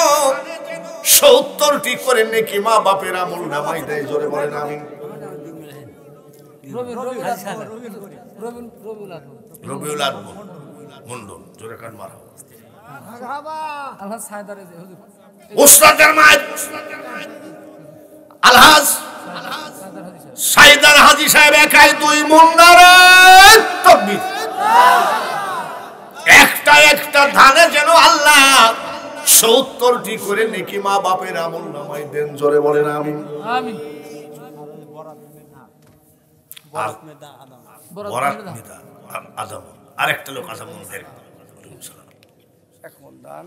70টি করে নেকি মা বাপের আমল নামাই দেয়। জোরে বলেন আমিন। রবিউল আদম মন্ডল, জোরে কান মারা। উস্তাদ জামাত আলহাজ সাইদার হাজী সাহেব একাই 2 মন। নারায়ে তাকবীর। একটা ধানে যেন আল্লাহ 70টি করে নেকি মা বাপের আমল নামায় দেন, জোরে বলেন আমিন। আমিন। বরাত নিদা আদম, আরেকটা লোক আদম দেন এক মন দান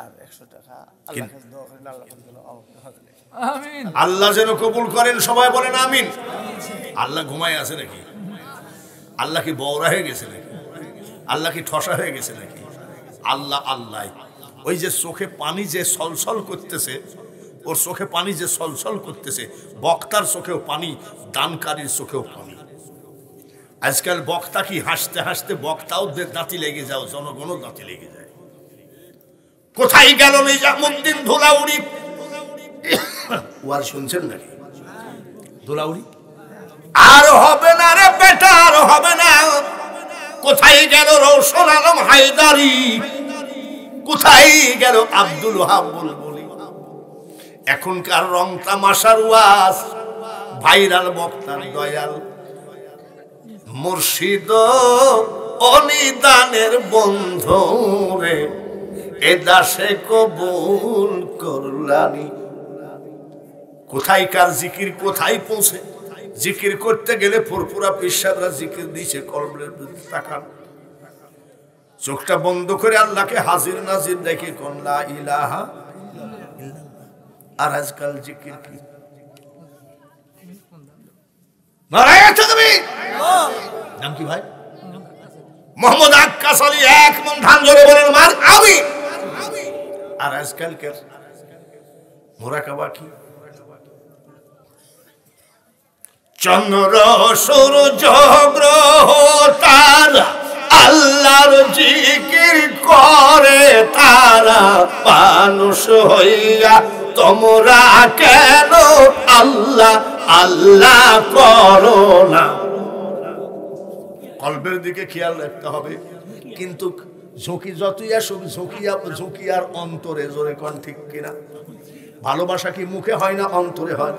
আর 100 টাকা আল্লাহ কাছে দোয়া করেন, আল্লাহ পাক যেন আমাকে হজলে। আমিন। আল্লাহ যেন কবুল করেন, সবাই বলেন আমিন। আল্লাহ ঘুমায় আছে নাকি? আল্লাহ কি বওরা হয়ে গেছে নাকি? আল্লাহ কি ঠসা হয়ে গেছে নাকি? আল্লাহ আল্লাহ। ওই যে চোখে পানি যে সলসল করতেছে, ওর চোখে পানি যে সলসল করতেছে, বক্তার চোখেও পানি, দানকারীর চোখেও পানি। আজকাল বক্তা কি হাসতে হাসতে বক্তাও দাঁতি লেগে যাও, জনগণও দাঁতি লেগে যায়। কোথায় গেল নিজামুদ্দিন ধুলাউড়ি? ওয়ার শুনছেন নাকি? ধুলাউড়ি আর হবে না রে বেটা, আর হবে না। কোথায় গেল রওশন আলম হায়দারি? কোথায় গেল আব্দুল ওয়াহাব বুলবুলি? এখনকার রং তামাশার ওয়াজ, ভাইরাল বক্তার দয়াল মুর্শিদ অনিদানের বন্ধু রে, এ দাসে কবুল করলানি। কোথায় কার জিকির কোথায় পৌঁছে? জিকির করতে গেলে ফুরফুরা পিসাবরা জিকির দিয়েছে, কলবের তাকান, চোখটা বন্ধ করে আল্লাহকে হাজির নাজির দেখে কোন লা ইলাহা ইল্লাল্লাহ। আর আজকাল জিকির কি? নাম কি ভাই? মোহাম্মদ আক্কাস আলী, এক মন ধান জোরে বলেন মার আমি। আর আজকালকার মোরাকাবা কি? চন্দ্র সূর্য গ্রহ তারা আল্লাহর জিকির করে, তারা মানুষ হইয়া তোমরা কেন আল্লাহ আল্লাহ করো না? কলবের দিকে খেয়াল রাখতে হবে। কিন্তু ঝুঁকি যতই আসুক, ঝুঁকি আর অন্তরে, জোরে কোন ঠিক কিনা? ভালোবাসা কি মুখে হয় না অন্তরে হয়?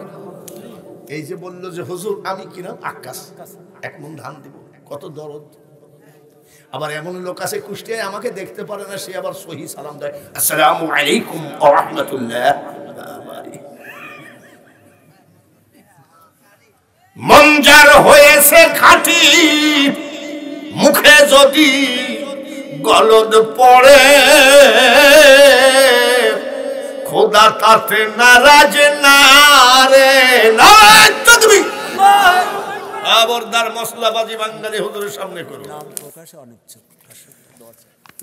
এই যে বললো যে হুজুর আমি কিনা আক্কাস, এক মন ধান দিব, কত দরদ। আবার এমন লোক আছে কুষ্টিয়ায় আমাকে দেখতে পারে না, সে আবার সহি সালাম দেয়, আসসালামু আলাইকুম ওয়া রাহমাতুল্লাহ। মঞ্জার হয়েছে খাঁটি, মুখে যদি গলদ পড়ে, খোদা তাতে নারাজ না রে। তুমি খবরদার মশলাবাজি বাঙালি হুজুরের সামনে করো।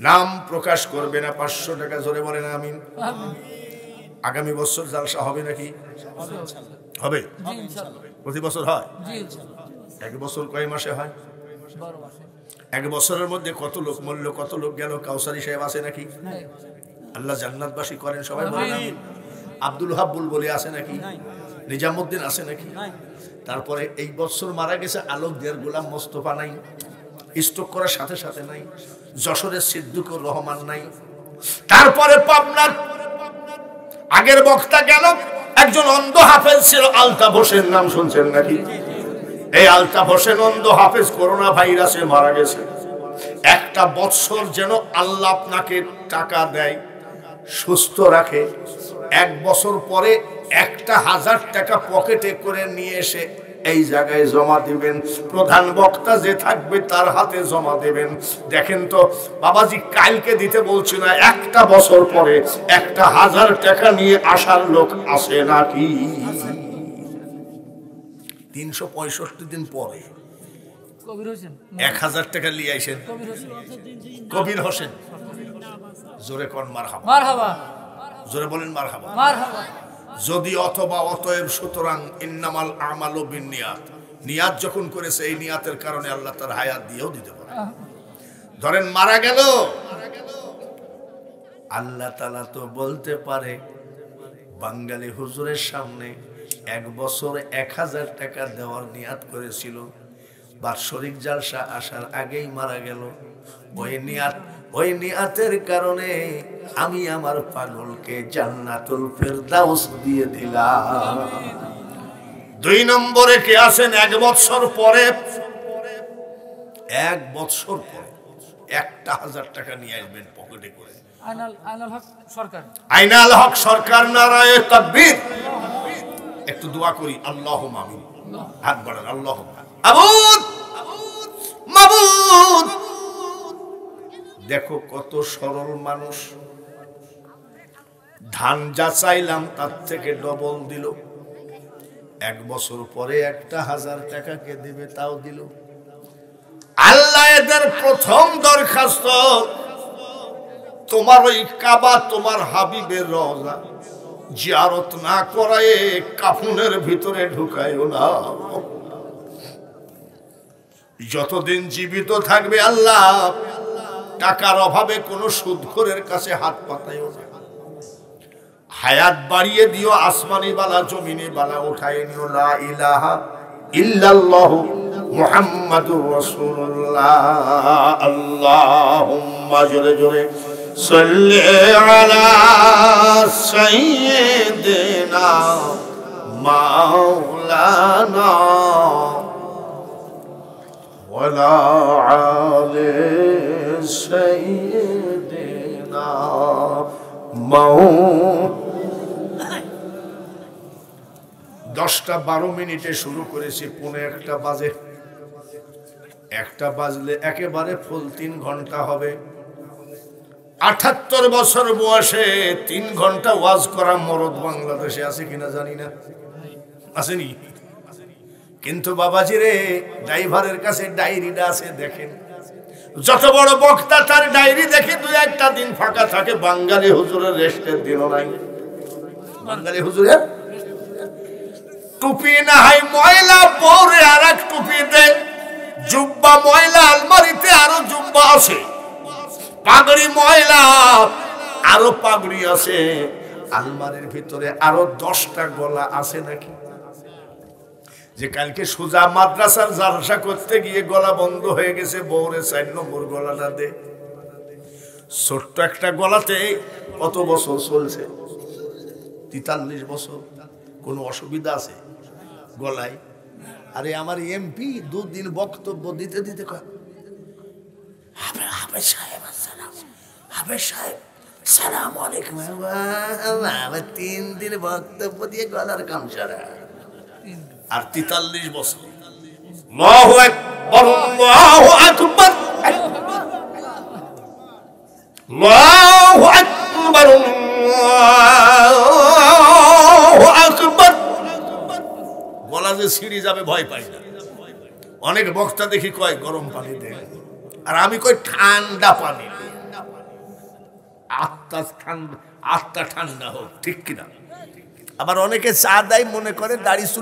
নাম প্রকাশ করবে না। 500 টাকা জোরে বলেন আমিন। আগামী বছর জালসা হবে নাকি? হবে। প্রতি বছর হয়? এক বছর কয় মাসে হয়? 12 মাসে। এক বছরের মধ্যে কত লোক মরল, কত লোক গেল? কাউসারি সাহেব আছে নাকি? আল্লাহ জান্নাতবাসী করেন, সবাই বলেন আমিন। আব্দুল ওয়াহাব বুলবুলি আছে নাকি? নিজামুদ্দিন আছে নাকি? তারপরে এই বছর মারা গেছে আলোকদের গোলাম মোস্তফা নাই, স্ট্রোক করার সাথে সাথে নাই। যশোরের সিদ্দিকুর রহমান নাই। তারপরে পাবনার আগের বক্তা গেল, একজন অন্ধ হাফেজ ছিল আলতাফ হোসেন, নাম শুনছেন নাকি? এই আলতাফ হোসেন অন্ধ হাফেজ করোনা ভাইরাসে মারা গেছে। একটা বছর যেন আল্লাহ আপনাকে টাকা দেয়, সুস্থ রাখে। 1 বছর পরে 1000 টাকা পকেটে করে নিয়ে এসে এই জায়গায় জমা দিবেন। প্রধান বক্তা যে থাকবে তার হাতে জমা দেবেন। দেখেন তো বাবাজি, কালকে দিতে বলছি না, একটা বছর পরে 1000 টাকা নিয়ে আসার লোক আসে নাকি? 365 দিন পরে কবির হোসেন 1000 টাকা নিয়ে আইসেন। কবির হোসেন, জোরে কোন মারহাবা। মারহাবা। জোরে বলেন মারহাবা। মারহাবা। যদি অথবা অতএব, সুতরাং ইন্নামাল আমালু বিন্নিয়াত। নিয়াত যখন করেছে, এই নিয়াতের কারণে আল্লাহ তার হায়াত দিয়েও দিতে পারে। ধরেন মারা গেল, আল্লাহ তাআলা তো বলতে পারে বাঙালি হুজুরের সামনে 1 বছর 1000 টাকা দেওয়ার নিয়াত করেছিল, বাৎসরিক জালসা আসার আগেই মারা গেল। ওই নিয়াতের কারণে আমি আমার পাগলকে জান্নাতুল ফেরদাউস দিয়ে দিলাম। 2 নম্বরে কে আছেন? 1 বছর পরে, 1 বছর পরে 1000 টাকা নিয়ে আসবেন পকেটে করে। আইনাল হক সরকার। আইনাল হক সরকার, নারায়ে তাকবীর। একটু দোয়া করি, আল্লাহুম্মা আমিন। হাত বাড়ান, আল্লাহুম্মা আবুদ মাবুদ। দেখো কত সরল মানুষ, ধান যা চাইলাম তার থেকে ডবল দিল। 1 বছর পরে 1000 টাকাকে দেবে, তাও দিল। আল্লাহ এদের প্রথম দরখাস্ত, তোমার ওই কাবা, তোমার হাবিবের রওজা জিয়ারত না করায় কাফনের ভিতরে ঢুকায়ও না। যতদিন জীবিত থাকবে আল্লাহ, টাকার অভাবে কোনো সুদখোরের কাছে হাত পাতায়ও না। হায়াত বাড়িয়ে দিও, আসমানি বালা জমিনি বালা উঠায় নিও। লা ইলাহা ইল্লাল্লাহু মুহাম্মাদুর রাসূলুল্লাহ। আল্লাহুম্মা জোরে জোরে সাল্লি আলা সাইয়্যিদিনা মাওলানা ওয়ালা আলি সাইয়্যিদিনা মাওলানা। 10টা 12 শুরু করেছি, 1:45 বাজে। 1টা বাজলে একেবারে ফুল 3 ঘন্টা হবে। 78 বছর বয়সে 3 ঘন্টা ওয়াজ করা মরদ বাংলাদেশে আছে কিনা জানি না, আসেনি। কিন্তু বাবাজি রে, ড্রাইভারের কাছে ডায়েরিটা আছে, দেখেন। যত বড় বক্তা তার ডায়েরি দেখে 2-1টা দিন ফাঁকা থাকে। বাঙালি হুজুরের রেস্টের দিনও নাই। বাঙালি হুজুরের টুপি না হয় ময়লা, পরে আর এক টুপি দেয়। জুব্বা ময়লা, আলমারিতে আরো জুব্বা আছে। পাগড়ি ময়লা, আরো পাগড়ি আছে। আলমারির ভিতরে আরো 10টা গলা আছে নাকি? যে কালকে সোজা মাদ্রাসার জালসা করতে গিয়ে গলা বন্ধ হয়ে গেছে, বউরে 4 নম্বর গলাটা দে। ছোট্ট একটা গলাতে কত বছর চলছে? 43 বছর। কোনো অসুবিধা আছে গলায়? আরে আমার এমপি 2 দিন বক্তব্য দিতে দিতে কয়, হাফেজ সাহেব আসসালাম, হাফেজ সাহেব সালাম আলাইকুম। 3 দিন বক্তব্য দিয়ে গলার কাম সারা। আর 43 বছর। আল্লাহু আকবার, আল্লাহু আকবার, আল্লাহু আকবার, আল্লাহু আকবার। গলা যে ছিঁড়ে যাবে ভয় পাই না। অনেক বক্তা দেখি কয় গরম পানি দে, আর আমি কই ঠান্ডা পানি দে। আত্মা ঠান্ডা হোক, ঠিক কিনা? আবার অনেকে চা দেয় মনে করে দাড়ি